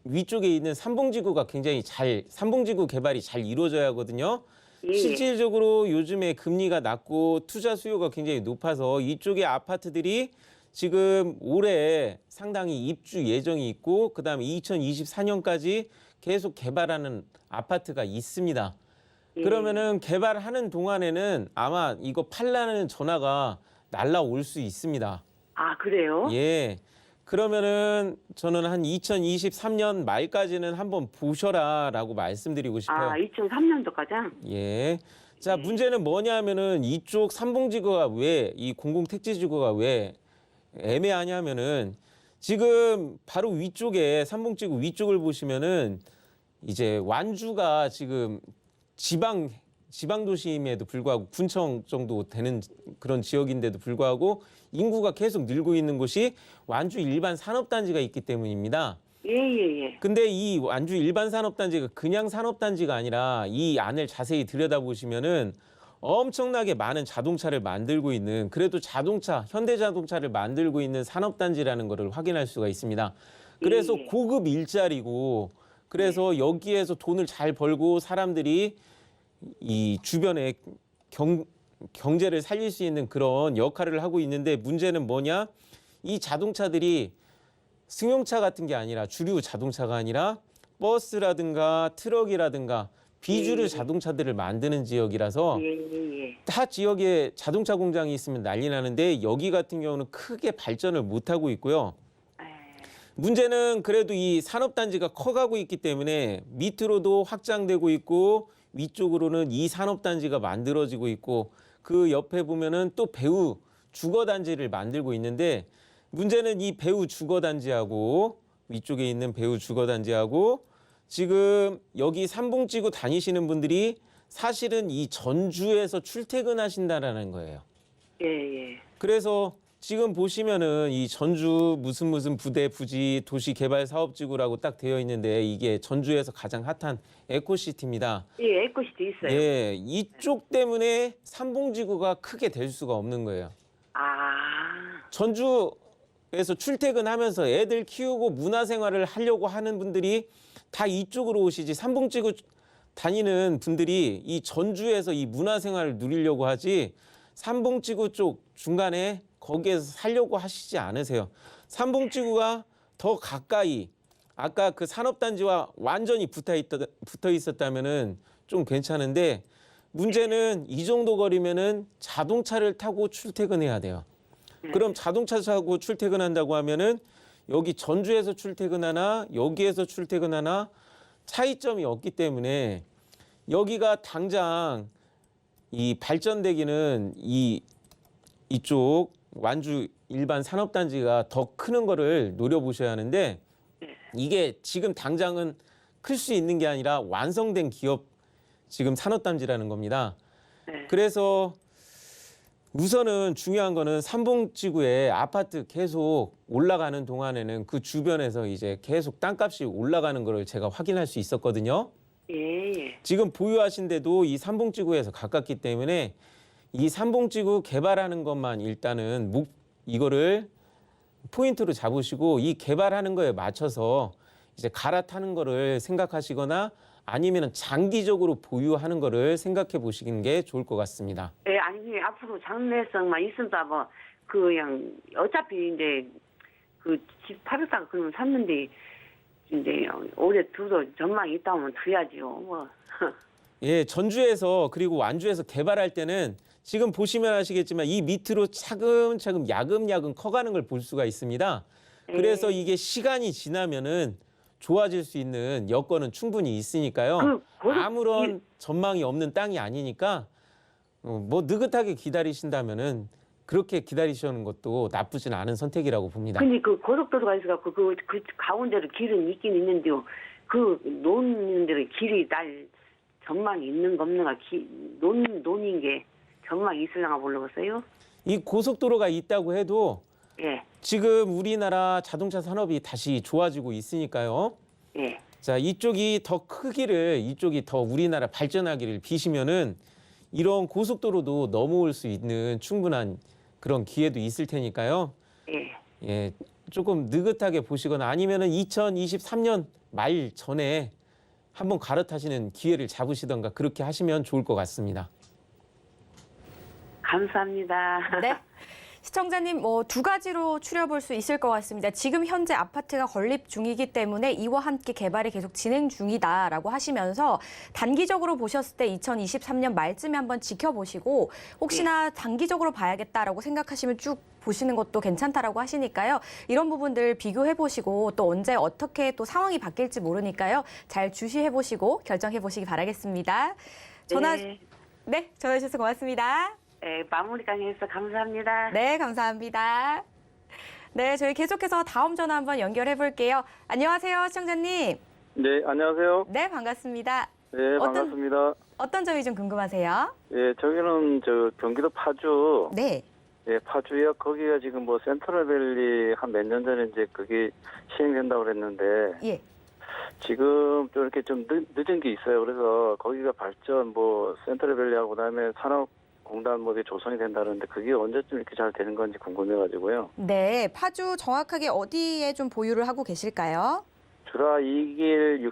위쪽에 있는 삼봉지구가 굉장히 삼봉지구 개발이 잘 이루어져야 하거든요. 예. 실질적으로 요즘에 금리가 낮고 투자 수요가 굉장히 높아서 이쪽의 아파트들이 지금 올해 상당히 입주 예정이 있고 그다음에 2024년까지 계속 개발하는 아파트가 있습니다. 그러면은 개발하는 동안에는 아마 이거 팔라는 전화가 날라올 수 있습니다. 아 그래요? 예. 그러면은 저는 한 2023년 말까지는 한번 보셔라라고 말씀드리고 싶어요. 아 2003년도까지? 예. 자, 문제는 뭐냐면은 이쪽 삼봉지구가 왜 이 공공택지지구가 왜 애매하냐면은 지금 바로 위쪽에 삼봉지구 위쪽을 보시면은 이제 완주가 지금 지방 도시임에도 불구하고 군청 정도 되는 그런 지역인데도 불구하고 인구가 계속 늘고 있는 곳이 완주 일반 산업단지가 있기 때문입니다. 예예예. 근데 이 완주 일반 산업단지가 그냥 산업단지가 아니라 이 안을 자세히 들여다보시면은 엄청나게 많은 자동차를 만들고 있는 그래도 현대자동차를 만들고 있는 산업단지라는 것을 확인할 수가 있습니다. 그래서 고급 일자리고 그래서 여기에서 돈을 잘 벌고 사람들이 이 주변에 경제를 살릴 수 있는 그런 역할을 하고 있는데 문제는 뭐냐? 이 자동차들이 승용차 같은 게 아니라 주류 자동차가 아니라 버스라든가 트럭이라든가 비주류 자동차들을 만드는 지역이라서 타 지역에 자동차 공장이 있으면 난리 나는데 여기 같은 경우는 크게 발전을 못하고 있고요. 문제는 그래도 이 산업단지가 커가고 있기 때문에 밑으로도 확장되고 있고 위쪽으로는 이 산업단지가 만들어지고 있고 그 옆에 보면은 또 배우 주거단지를 만들고 있는데 문제는 이 배우 주거단지하고 위쪽에 있는 배우 주거단지하고 지금 여기 삼봉지구 다니시는 분들이 사실은 이 전주에서 출퇴근하신다라는 거예요. 예. 그래서 지금 보시면은 이 전주 무슨 부대 부지 도시 개발 사업지구라고 딱 되어 있는데 이게 전주에서 가장 핫한 에코시티입니다. 예, 에코시티 있어요. 예, 이쪽 때문에 삼봉지구가 크게 될 수가 없는 거예요. 아. 전주에서 출퇴근하면서 애들 키우고 문화생활을 하려고 하는 분들이 다 이쪽으로 오시지 삼봉지구 다니는 분들이 이 전주에서 이 문화생활을 누리려고 하지 삼봉지구 쪽 중간에 거기에서 살려고 하시지 않으세요. 삼봉지구가 더 가까이 아까 그 산업단지와 완전히 붙어 있었다면은 좀 괜찮은데 문제는 이 정도 거리면은 자동차를 타고 출퇴근해야 돼요. 그럼 자동차 타고 출퇴근한다고 하면은 여기 전주에서 출퇴근하나 여기에서 출퇴근하나 차이점이 없기 때문에 여기가 당장 이 발전되기는 이쪽 완주 일반 산업단지가 더 크는 거를 노려보셔야 하는데 이게 지금 당장은 클 수 있는 게 아니라 완성된 기업 지금 산업단지라는 겁니다. 그래서 우선은 중요한 거는 삼봉지구에 아파트 계속 올라가는 동안에는 그 주변에서 이제 계속 땅값이 올라가는 거를 제가 확인할 수 있었거든요. 예. 지금 보유하신 데도 이 삼봉지구에서 가깝기 때문에 이 삼봉지구 개발하는 것만 일단은 이거를 포인트로 잡으시고 이 개발하는 거에 맞춰서 이제 갈아타는 거를 생각하시거나 아니면 장기적으로 보유하는 거를 생각해 보시는 게 좋을 것 같습니다. 예, 아니 앞으로 장래성만 있으다 뭐 그냥 어차피 이제 그 집 팔았다가 그러면 샀는데 이제 올해 두도 전망이 있다면 두야지요. 뭐. 예, 전주에서 그리고 완주에서 개발할 때는 지금 보시면 아시겠지만 이 밑으로 차근차근 야금야금 커가는 걸 볼 수가 있습니다. 그래서 이게 시간이 지나면은 좋아질 수 있는 여건은 충분히 있으니까요. 아무런 전망이 없는 땅이 아니니까 뭐 느긋하게 기다리신다면은 그렇게 기다리시는 것도 나쁘진 않은 선택이라고 봅니다. 근데 그 고속도로가 있어갖고 그 가운데로 길은 있긴 있는데요. 그 놓는 데로 길이 날 전망이 있는 거 없는가 논인 게 전망이 있을랑가 모르겠어요. 이 고속도로가 있다고 해도 예, 지금 우리나라 자동차 산업이 다시 좋아지고 있으니까요. 예. 자, 이쪽이 더 우리나라 발전하기를 비시면은 이런 고속도로도 넘어올 수 있는 충분한 그런 기회도 있을 테니까요. 예. 예, 조금 느긋하게 보시거나 아니면은 2023년 말 전에 한번 갈아타시는 기회를 잡으시던가 그렇게 하시면 좋을 것 같습니다. 감사합니다. 네. 시청자님, 두 가지로 추려볼 수 있을 것 같습니다. 지금 현재 아파트가 건립 중이기 때문에 이와 함께 개발이 계속 진행 중이다라고 하시면서 단기적으로 보셨을 때 2023년 말쯤에 한번 지켜보시고 혹시나 단기적으로 봐야겠다라고 생각하시면 쭉 보시는 것도 괜찮다라고 하시니까요. 이런 부분들 비교해보시고 또 언제 어떻게 또 상황이 바뀔지 모르니까요. 잘 주시해보시고 결정해보시기 바라겠습니다. 전화 주셔서 고맙습니다. 네, 마무리 강의해서 감사합니다. 네, 감사합니다. 네, 저희 계속해서 다음 전화 한번 연결해 볼게요. 안녕하세요, 시청자님. 네, 안녕하세요. 네, 반갑습니다. 네, 반갑습니다. 어떤 점이 좀 궁금하세요? 예, 저기는 경기도 파주. 네. 예, 파주요. 거기가 지금 뭐 센트럴밸리 한 몇 년 전에 이제 그게 시행된다고 그랬는데 예. 지금 좀 이렇게 좀 늦은 게 있어요. 그래서 거기가 발전 센트럴밸리하고 그다음에 산업공단 조성이 된다는데 그게 언제쯤 이렇게 잘 되는 건지 궁금해가지고요. 네, 파주 정확하게 어디에 좀 보유를 하고 계실까요? 주라 2길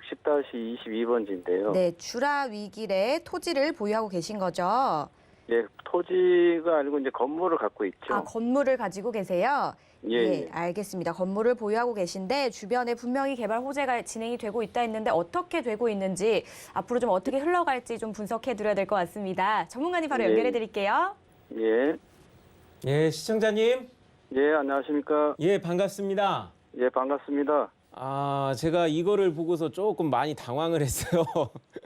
60-22번지인데요. 네, 주라 위길에 토지를 보유하고 계신 거죠? 예, 토지가 아니고 이제 건물을 갖고 있죠. 아, 건물을 가지고 계세요? 예. 알겠습니다. 건물을 보유하고 계신데 주변에 분명히 개발 호재가 진행이 되고 있다 했는데 어떻게 되고 있는지 앞으로 좀 어떻게 흘러갈지 좀 분석해 드려야 될 것 같습니다. 전문가님 바로 예. 연결해 드릴게요. 예. 예, 시청자님. 예, 안녕하십니까? 예, 반갑습니다. 예, 반갑습니다. 아, 제가 이거를 보고서 조금 많이 당황을 했어요.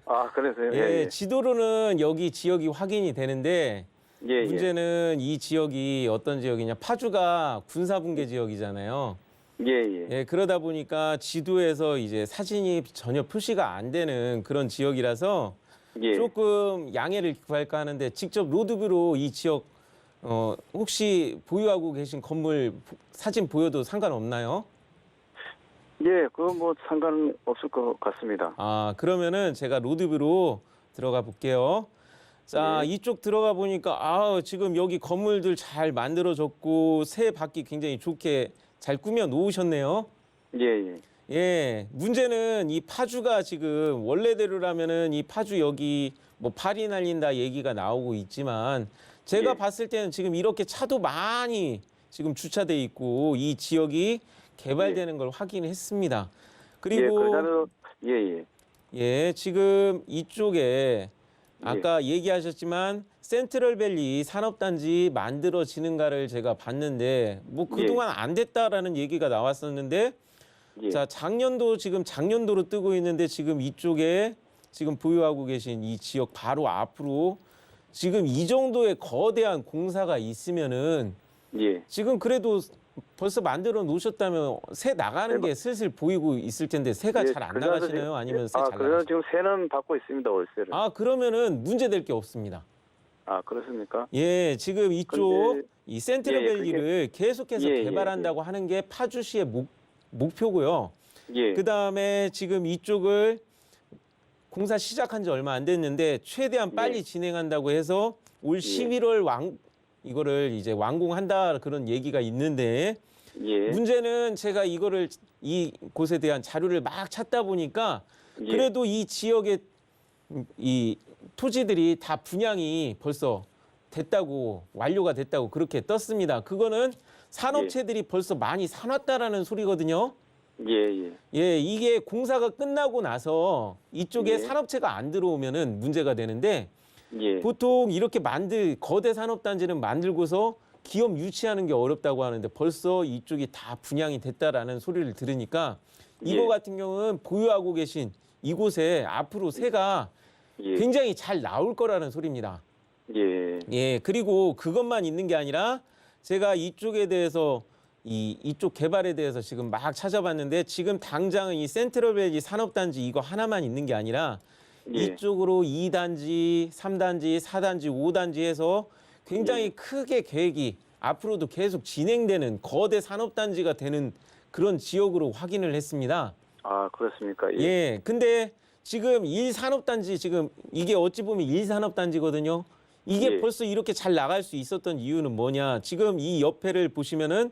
아, 그래서요? 예, 지도로는 여기 지역이 확인이 되는데 예, 문제는 이 지역이 어떤 지역이냐. 파주가 군사분계 지역이잖아요. 예, 예. 예, 그러다 보니까 지도에서 이제 사진이 전혀 표시가 안 되는 그런 지역이라서 예. 조금 양해를 구할까 하는데 직접 로드뷰로 이 지역 혹시 보유하고 계신 건물 사진 보여도 상관없나요? 예, 그건 상관없을 것 같습니다. 아, 그러면은 제가 로드뷰로 들어가 볼게요. 자, 네. 이쪽 들어가 보니까 지금 여기 건물들 잘 만들어졌고 새 바퀴 굉장히 좋게 잘 꾸며 놓으셨네요. 예, 예. 예, 문제는 이 파주가 지금 원래대로라면은 이 파주 여기 발이 날린다 얘기가 나오고 있지만 제가 예. 봤을 때는 지금 이렇게 차도 많이 지금 주차돼 있고 이 지역이 개발되는 걸 확인했습니다. 그리고 예, 예. 예, 지금 이쪽에 아까 얘기하셨지만 센트럴밸리 산업단지 만들어지는가를 제가 봤는데 그동안 안 됐다라는 얘기가 나왔었는데 예. 자, 작년도로 뜨고 있는데 지금 이쪽에 지금 보유하고 계신 이 지역 바로 앞으로 지금 이 정도의 거대한 공사가 있으면은 예. 지금 그래도 벌써 만들어 놓으셨다면 새 나가는 게 슬슬 보이고 있을 텐데 새가 예, 잘 안 그래서 나가시나요? 아니면 새 잘 그래서 나가시나요? 지금 새는 받고 있습니다, 월세를. 아, 그러면은 문제될 게 없습니다. 아, 그렇습니까? 예, 지금 이쪽 근데- 이 센트럴밸리를 계속해서 예, 개발한다고 하는 게 파주시의 목표고요. 예. 그다음에 지금 이쪽을 공사 시작한 지 얼마 안 됐는데 최대한 빨리 예. 진행한다고 해서 올 11월 이거를 이제 완공한다 그런 얘기가 있는데 예. 문제는 제가 이 곳에 대한 자료를 막 찾다 보니까 예. 그래도 이 지역의 이 토지들이 다 분양이 벌써 됐다고 완료가 됐다고 그렇게 떴습니다. 그거는 산업체들이 벌써 많이 사놨다라는 소리거든요. 예, 예. 예, 이게 공사가 끝나고 나서 이쪽에 예. 산업체가 안 들어오면은 문제가 되는데 예. 보통 이렇게 거대 산업단지는 만들고서 기업 유치하는 게 어렵다고 하는데 벌써 이쪽이 다 분양이 됐다라는 소리를 들으니까 이거 예. 같은 경우는 보유하고 계신 이곳에 앞으로 새가 예. 굉장히 잘 나올 거라는 소리입니다. 예. 예, 그리고 그것만 있는 게 아니라 제가 이쪽에 대해서 이쪽 개발에 대해서 지금 막 찾아봤는데 지금 당장은 이 센트럴밸리 산업단지 이거 하나만 있는 게 아니라 예. 이쪽으로 2단지, 3단지, 4단지, 5단지 해서 굉장히 크게 계획이 앞으로도 계속 진행되는 거대 산업단지가 되는 그런 지역으로 확인을 했습니다. 아, 그렇습니까? 예. 예. 근데 지금 1산업단지 지금 이게 어찌 보면 1산업단지거든요. 이게 예. 벌써 이렇게 잘 나갈 수 있었던 이유는 뭐냐. 지금 이 옆에를 보시면은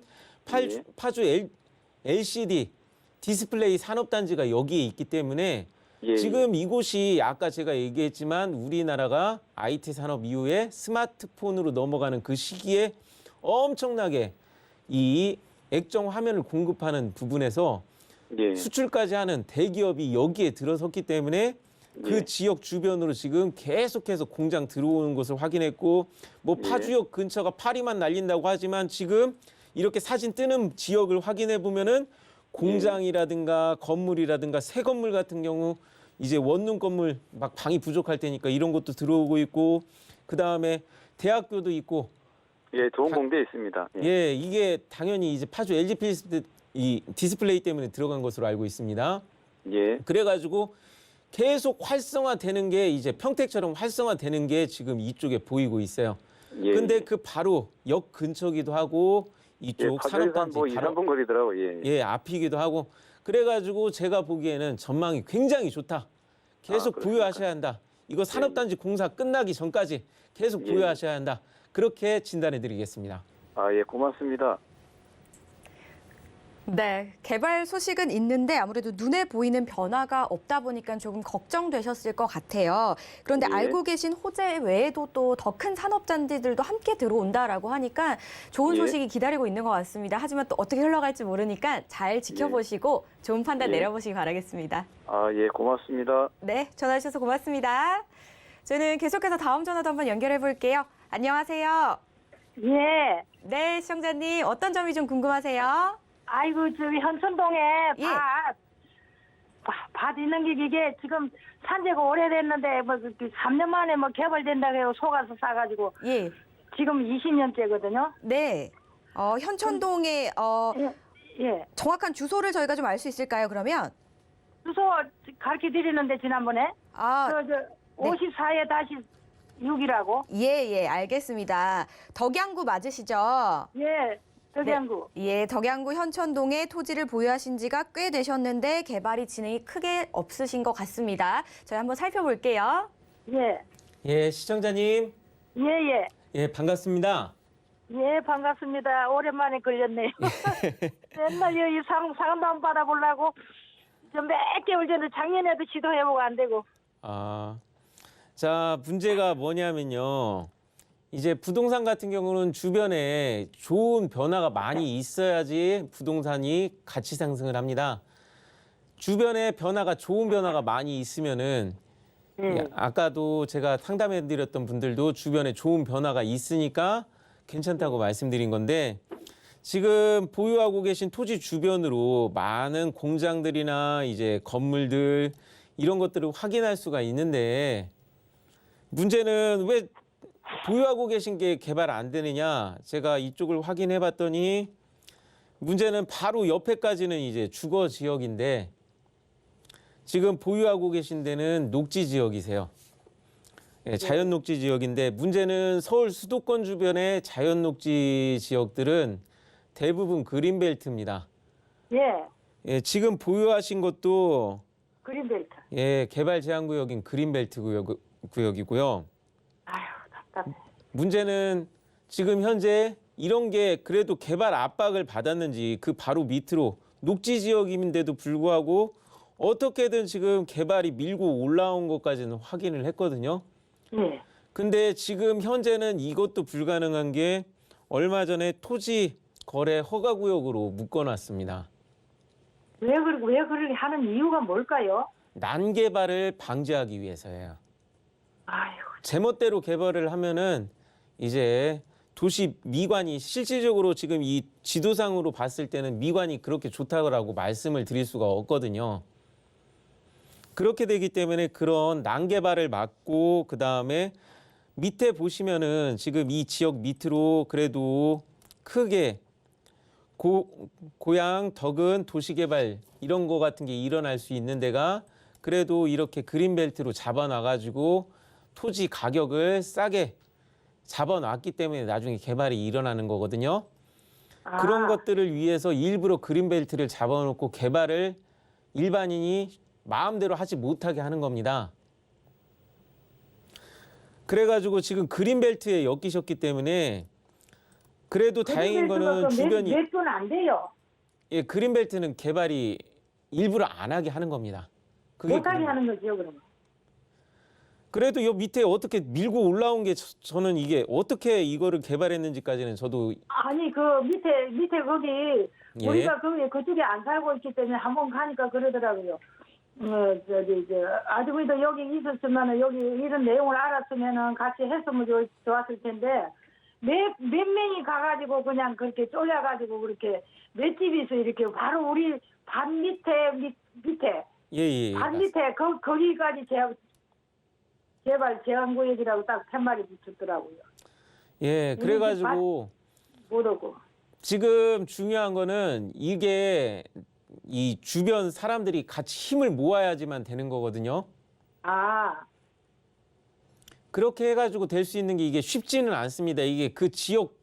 예. 파주 LCD 디스플레이 산업단지가 여기에 있기 때문에 예. 지금 이곳이 아까 제가 얘기했지만 우리나라가 IT 산업 이후에 스마트폰으로 넘어가는 그 시기에 엄청나게 이 액정 화면을 공급하는 부분에서 예. 수출까지 하는 대기업이 여기에 들어섰기 때문에 그 예. 지역 주변으로 지금 계속해서 공장 들어오는 것을 확인했고 뭐 예. 파주역 근처가 파리만 날린다고 하지만 지금 이렇게 사진 뜨는 지역을 확인해 보면은 공장이라든가 건물이라든가 새 건물 같은 경우 이제 원룸 건물 막 방이 부족할 테니까 이런 것도 들어오고 있고 그다음에 대학교도 있고 예, 좋은 공대 있습니다. 예. 예, 이게 당연히 이제 파주 LG 필드 이 디스플레이 때문에 들어간 것으로 알고 있습니다. 예. 그래가지고 계속 활성화되는 게 이제 평택처럼 활성화되는 게 지금 이쪽에 보이고 있어요. 예. 근데 그 바로 역 근처기도 하고 예, 이쪽 파주에서 산업단지 뭐 2, 바로 3분 거리더라고. 예. 예, 앞이기도 하고 그래가지고 제가 보기에는 전망이 굉장히 좋다. 계속 그렇습니까? 보유하셔야 한다. 이거 산업단지 공사 끝나기 전까지 계속 예. 보유하셔야 한다. 그렇게 진단해드리겠습니다. 아, 예, 고맙습니다. 네, 개발 소식은 있는데 아무래도 눈에 보이는 변화가 없다 보니까 조금 걱정되셨을 것 같아요. 그런데 예. 알고 계신 호재 외에도 또 더 큰 산업단지들도 함께 들어온다라고 하니까 좋은 예. 소식이 기다리고 있는 것 같습니다. 하지만 또 어떻게 흘러갈지 모르니까 잘 지켜보시고 좋은 판단 예. 내려보시기 바라겠습니다. 아, 예, 고맙습니다. 네, 전화 주셔서 고맙습니다. 저는 계속해서 다음 전화도 한번 연결해 볼게요. 안녕하세요. 예. 네, 시청자님 어떤 점이 좀 궁금하세요? 아이고, 저기 현천동에 예. 밭 있는 게 이게 지금 산지가 오래됐는데 뭐 3년 만에 뭐 개발된다고 해요. 속아서 싸가지고 예. 지금 20년째거든요. 네. 현천동에 예. 예. 정확한 주소를 저희가 좀 알 수 있을까요, 그러면? 주소 가르쳐 드리는데 지난번에 아, 저 네. 54-6이라고. 예, 알겠습니다. 덕양구 맞으시죠? 예. 덕양구. 예, 덕양구 현천동에 토지를 보유하신 지가 꽤 되셨는데 개발이 진행이 크게 없으신 것 같습니다. 저희 한번 살펴볼게요. 예. 예, 시청자님. 예. 예, 반갑습니다. 예, 반갑습니다. 오랜만에 걸렸네요. 맨날 이 상담 받아보려고 좀 몇 개월 전에 작년에도 시도해보고 안 되고. 자, 문제가 뭐냐면요. 이제 부동산 같은 경우는 주변에 좋은 변화가 많이 있어야지 부동산이 가치 상승을 합니다. 주변에 좋은 변화가 많이 있으면은 아까도 제가 상담해드렸던 분들도 주변에 좋은 변화가 있으니까 괜찮다고 말씀드린 건데 지금 보유하고 계신 토지 주변으로 많은 공장들이나 이제 건물들 이런 것들을 확인할 수가 있는데 문제는 왜 보유하고 계신 게 개발 안 되느냐? 제가 이쪽을 확인해 봤더니 문제는 바로 옆에까지는 이제 주거 지역인데 지금 보유하고 계신 데는 녹지 지역이세요. 예, 자연 녹지 지역인데 문제는 서울 수도권 주변의 자연 녹지 지역들은 대부분 그린벨트입니다. 예. 예, 지금 보유하신 것도 그린벨트. 예, 개발 제한 구역인 그린벨트 구역이고요. 아휴, 답답해. 문제는 지금 현재 이런 게 그래도 개발 압박을 받았는지 그 바로 밑으로 녹지 지역인데도 불구하고 어떻게든 지금 개발이 밀고 올라온 것까지는 확인을 했거든요. 예. 근데 지금 현재는 이것도 불가능한 게 얼마 전에 토지 거래 허가 구역으로 묶어놨습니다. 왜 그렇게 하는 이유가 뭘까요? 난개발을 방지하기 위해서예요. 아이고, 제멋대로 개발을 하면은 이제 도시 미관이 실질적으로 지금 이 지도상으로 봤을 때는 미관이 그렇게 좋다고 말씀을 드릴 수가 없거든요. 그렇게 되기 때문에 그런 난개발을 막고 그다음에 밑에 보시면은 지금 이 지역 밑으로 그래도 크게 고양, 덕은, 도시개발 이런 거 같은 게 일어날 수 있는 데가 그래도 이렇게 그린벨트로 잡아놔가지고 토지 가격을 싸게 잡아놨기 때문에 나중에 개발이 일어나는 거거든요. 아, 그런 것들을 위해서 일부러 그린벨트를 잡아놓고 개발을 일반인이 마음대로 하지 못하게 하는 겁니다. 그래가지고 지금 그린벨트에 엮이셨기 때문에 그래도 다행인 거는 주변이 몇 분 안 돼요. 예, 그린벨트는 개발이 일부러 안 하게 하는 겁니다. 그게 못하게 그린- 하는 거죠, 그러면. 그래도 요 밑에 어떻게 밀고 올라온 게 저는 이게 어떻게 이거를 개발했는지까지는 저도 아니 그 밑에 거기 예. 우리가 그쪽에 안 살고 있기 때문에 한번 가니까 그러더라고요. 아주머니도 여기 있었으면은 여기 이런 내용을 알았으면은 같이 했으면 좋았을 텐데 몇 명이 가가지고 그냥 그렇게 쫄려가지고 그렇게 몇 집이서 이렇게 바로 우리 반 밑에 예. 반 밑에 거기까지 제발 제한구역이라고 딱 팻말이 붙였더라고요. 예, 그래가지고 못 오고. 지금 중요한 거는 이게 이 주변 사람들이 같이 힘을 모아야지만 되는 거거든요. 아, 그렇게 해가지고 될 수 있는 게 이게 쉽지는 않습니다. 이게 그 지역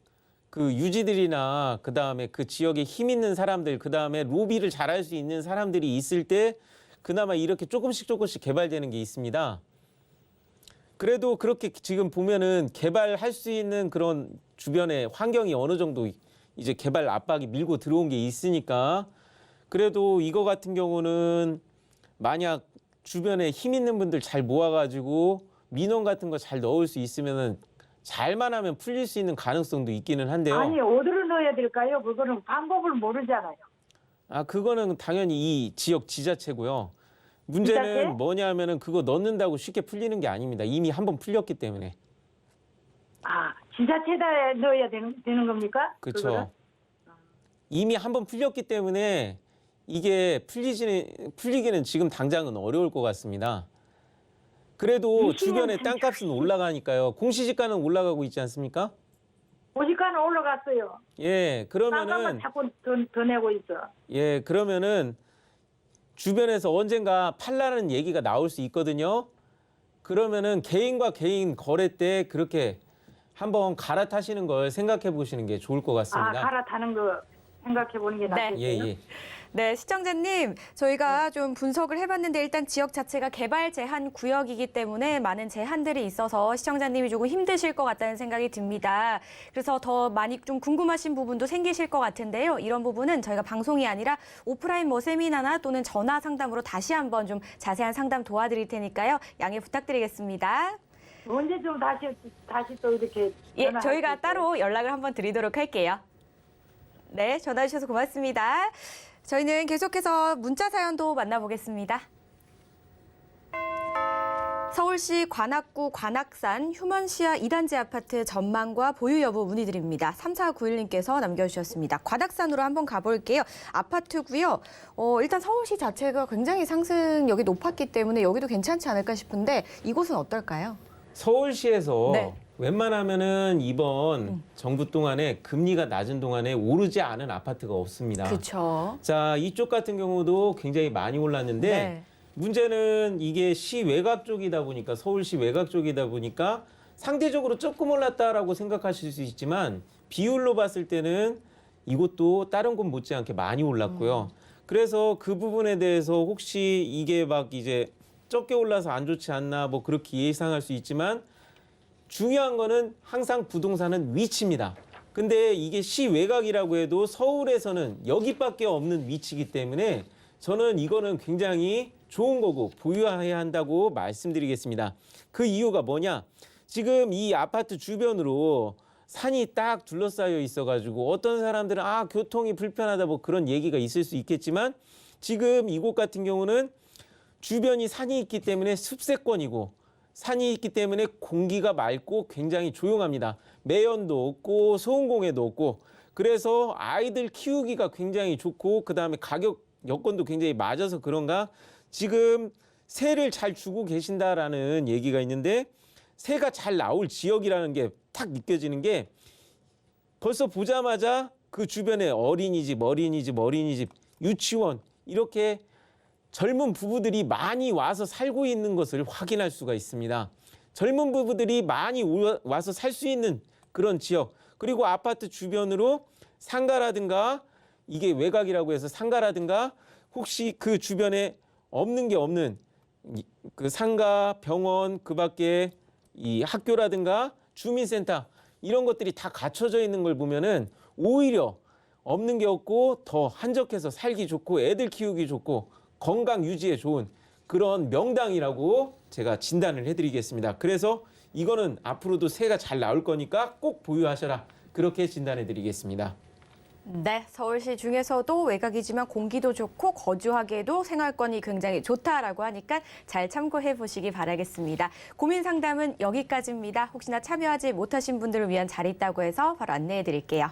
그 유지들이나 그 다음에 그 지역에 힘 있는 사람들, 그 다음에 로비를 잘할 수 있는 사람들이 있을 때 그나마 이렇게 조금씩 개발되는 게 있습니다. 그래도 그렇게 지금 보면은 개발할 수 있는 그런 주변의 환경이 어느 정도 이제 개발 압박이 밀고 들어온 게 있으니까 그래도 이거 같은 경우는 만약 주변에 힘 있는 분들 잘 모아가지고 민원 같은 거 잘 넣을 수 있으면은 잘만 하면 풀릴 수 있는 가능성도 있기는 한데요. 아니 어디로 넣어야 될까요? 그거는 방법을 모르잖아요. 아, 그거는 당연히 이 지역 지자체고요. 문제는 지자체? 뭐냐면은 그거 넣는다고 쉽게 풀리는 게 아닙니다. 이미 한번 풀렸기 때문에. 아, 지자체에다 넣어야 되는 겁니까? 그렇죠. 그거를? 이미 한번 풀렸기 때문에 이게 풀리기는 지금 당장은 어려울 것 같습니다. 그래도 20년 주변에 참 땅값은 올라가니까요. 공시지가는 올라가고 있지 않습니까? 오직가는 올라갔어요. 예, 땅값만 그러면은 자꾸 더 내고 있어. 예, 그러면은 주변에서 언젠가 팔라는 얘기가 나올 수 있거든요. 그러면은 개인과 개인 거래 때 그렇게 한번 갈아타시는 걸 생각해 보시는 게 좋을 것 아, 같습니다. 갈아타는 거 생각해 보는 게 네. 낫겠어요. 예. 네, 시청자님, 저희가 좀 분석을 해봤는데 일단 지역 자체가 개발 제한 구역이기 때문에 많은 제한들이 있어서 시청자님이 조금 힘드실 것 같다는 생각이 듭니다. 그래서 더 많이 좀 궁금하신 부분도 생기실 것 같은데요. 이런 부분은 저희가 방송이 아니라 오프라인 세미나나 또는 전화 상담으로 다시 한번 좀 자세한 상담 도와드릴 테니까요. 양해 부탁드리겠습니다. 언제 좀 다시 또 이렇게 예, 전화할 수 저희가 있어요? 따로 연락을 한번 드리도록 할게요. 네, 전화 주셔서 고맙습니다. 저희는 계속해서 문자 사연도 만나보겠습니다. 서울시 관악구 관악산 휴먼시아 2단지 아파트 전망과 보유 여부 문의드립니다. 3491님께서 남겨주셨습니다. 관악산으로 한번 가볼게요. 아파트고요. 일단 서울시 자체가 굉장히 상승력이 높았기 때문에 여기도 괜찮지 않을까 싶은데 이곳은 어떨까요? 서울시에서 네. 웬만하면은 이번 정부 동안에 금리가 낮은 동안에 오르지 않은 아파트가 없습니다. 그렇죠. 자, 이쪽 같은 경우도 굉장히 많이 올랐는데 네. 문제는 이게 시 외곽 쪽이다 보니까 서울시 외곽 쪽이다 보니까 상대적으로 조금 올랐다라고 생각하실 수 있지만 비율로 봤을 때는 이것도 다른 곳 못지않게 많이 올랐고요. 그래서 그 부분에 대해서 혹시 이게 막 이제 적게 올라서 안 좋지 않나 뭐 그렇게 예상할 수 있지만 중요한 거는 항상 부동산은 위치입니다. 근데 이게 시 외곽이라고 해도 서울에서는 여기밖에 없는 위치이기 때문에 저는 이거는 굉장히 좋은 거고 보유해야 한다고 말씀드리겠습니다. 그 이유가 뭐냐? 지금 이 아파트 주변으로 산이 딱 둘러싸여 있어가지고 어떤 사람들은 교통이 불편하다 뭐 그런 얘기가 있을 수 있겠지만 지금 이곳 같은 경우는 주변이 산이 있기 때문에 습세권이고 산이 있기 때문에 공기가 맑고 굉장히 조용합니다. 매연도 없고 소음공해도 없고 그래서 아이들 키우기가 굉장히 좋고 그다음에 가격 여건도 굉장히 맞아서 그런가 지금 세를 잘 주고 계신다라는 얘기가 있는데 세가 잘 나올 지역이라는 게 탁 느껴지는 게 벌써 보자마자 그 주변에 어린이집, 유치원 이렇게 젊은 부부들이 많이 와서 살고 있는 것을 확인할 수가 있습니다. 젊은 부부들이 많이 와서 살 수 있는 그런 지역, 그리고 아파트 주변으로 상가라든가, 이게 외곽이라고 해서 상가라든가, 혹시 그 주변에 없는 게 없는 그 상가, 병원, 그 밖에 이 학교라든가 주민센터 이런 것들이 다 갖춰져 있는 걸 보면은 오히려 없는 게 없고 더 한적해서 살기 좋고 애들 키우기 좋고 건강 유지에 좋은 그런 명당이라고 제가 진단을 해드리겠습니다. 그래서 이거는 앞으로도 새가 잘 나올 거니까 꼭 보유하셔라, 그렇게 진단해드리겠습니다. 네, 서울시 중에서도 외곽이지만 공기도 좋고 거주하기에도 생활권이 굉장히 좋다라고 하니까 잘 참고해 보시기 바라겠습니다. 고민 상담은 여기까지입니다. 혹시나 참여하지 못하신 분들을 위한 자리 있다고 해서 바로 안내해 드릴게요.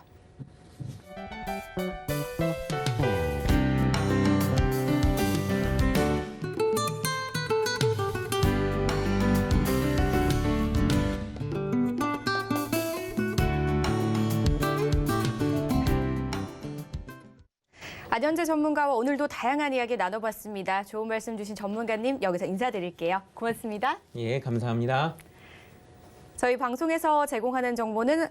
안현재 전문가와 오늘도 다양한 이야기 나눠봤습니다. 좋은 말씀 주신 전문가님 여기서 인사드릴게요. 고맙습니다. 예, 감사합니다. 저희 방송에서 제공하는 정보는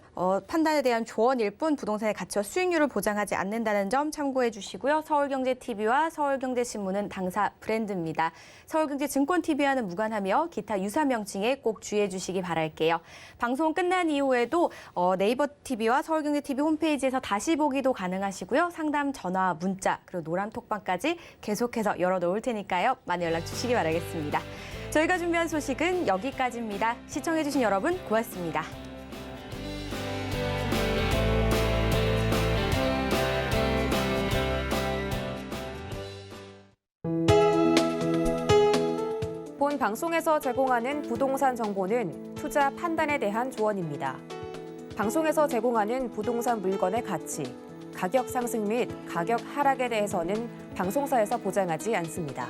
판단에 대한 조언일 뿐 부동산의 가치와 수익률을 보장하지 않는다는 점 참고해 주시고요. 서울경제TV와 서울경제신문은 당사 브랜드입니다. 서울경제증권TV와는 무관하며 기타 유사 명칭에 꼭 주의해 주시기 바랄게요. 방송 끝난 이후에도 네이버TV와 서울경제TV 홈페이지에서 다시 보기도 가능하시고요. 상담 전화, 문자, 그리고 노란 톡방까지 계속해서 열어놓을 테니까요. 많이 연락 주시기 바라겠습니다. 저희가 준비한 소식은 여기까지입니다. 시청해주신 여러분 고맙습니다. 본 방송에서 제공하는 부동산 정보는 투자 판단에 대한 조언입니다. 방송에서 제공하는 부동산 물건의 가치, 가격 상승 및 가격 하락에 대해서는 방송사에서 보장하지 않습니다.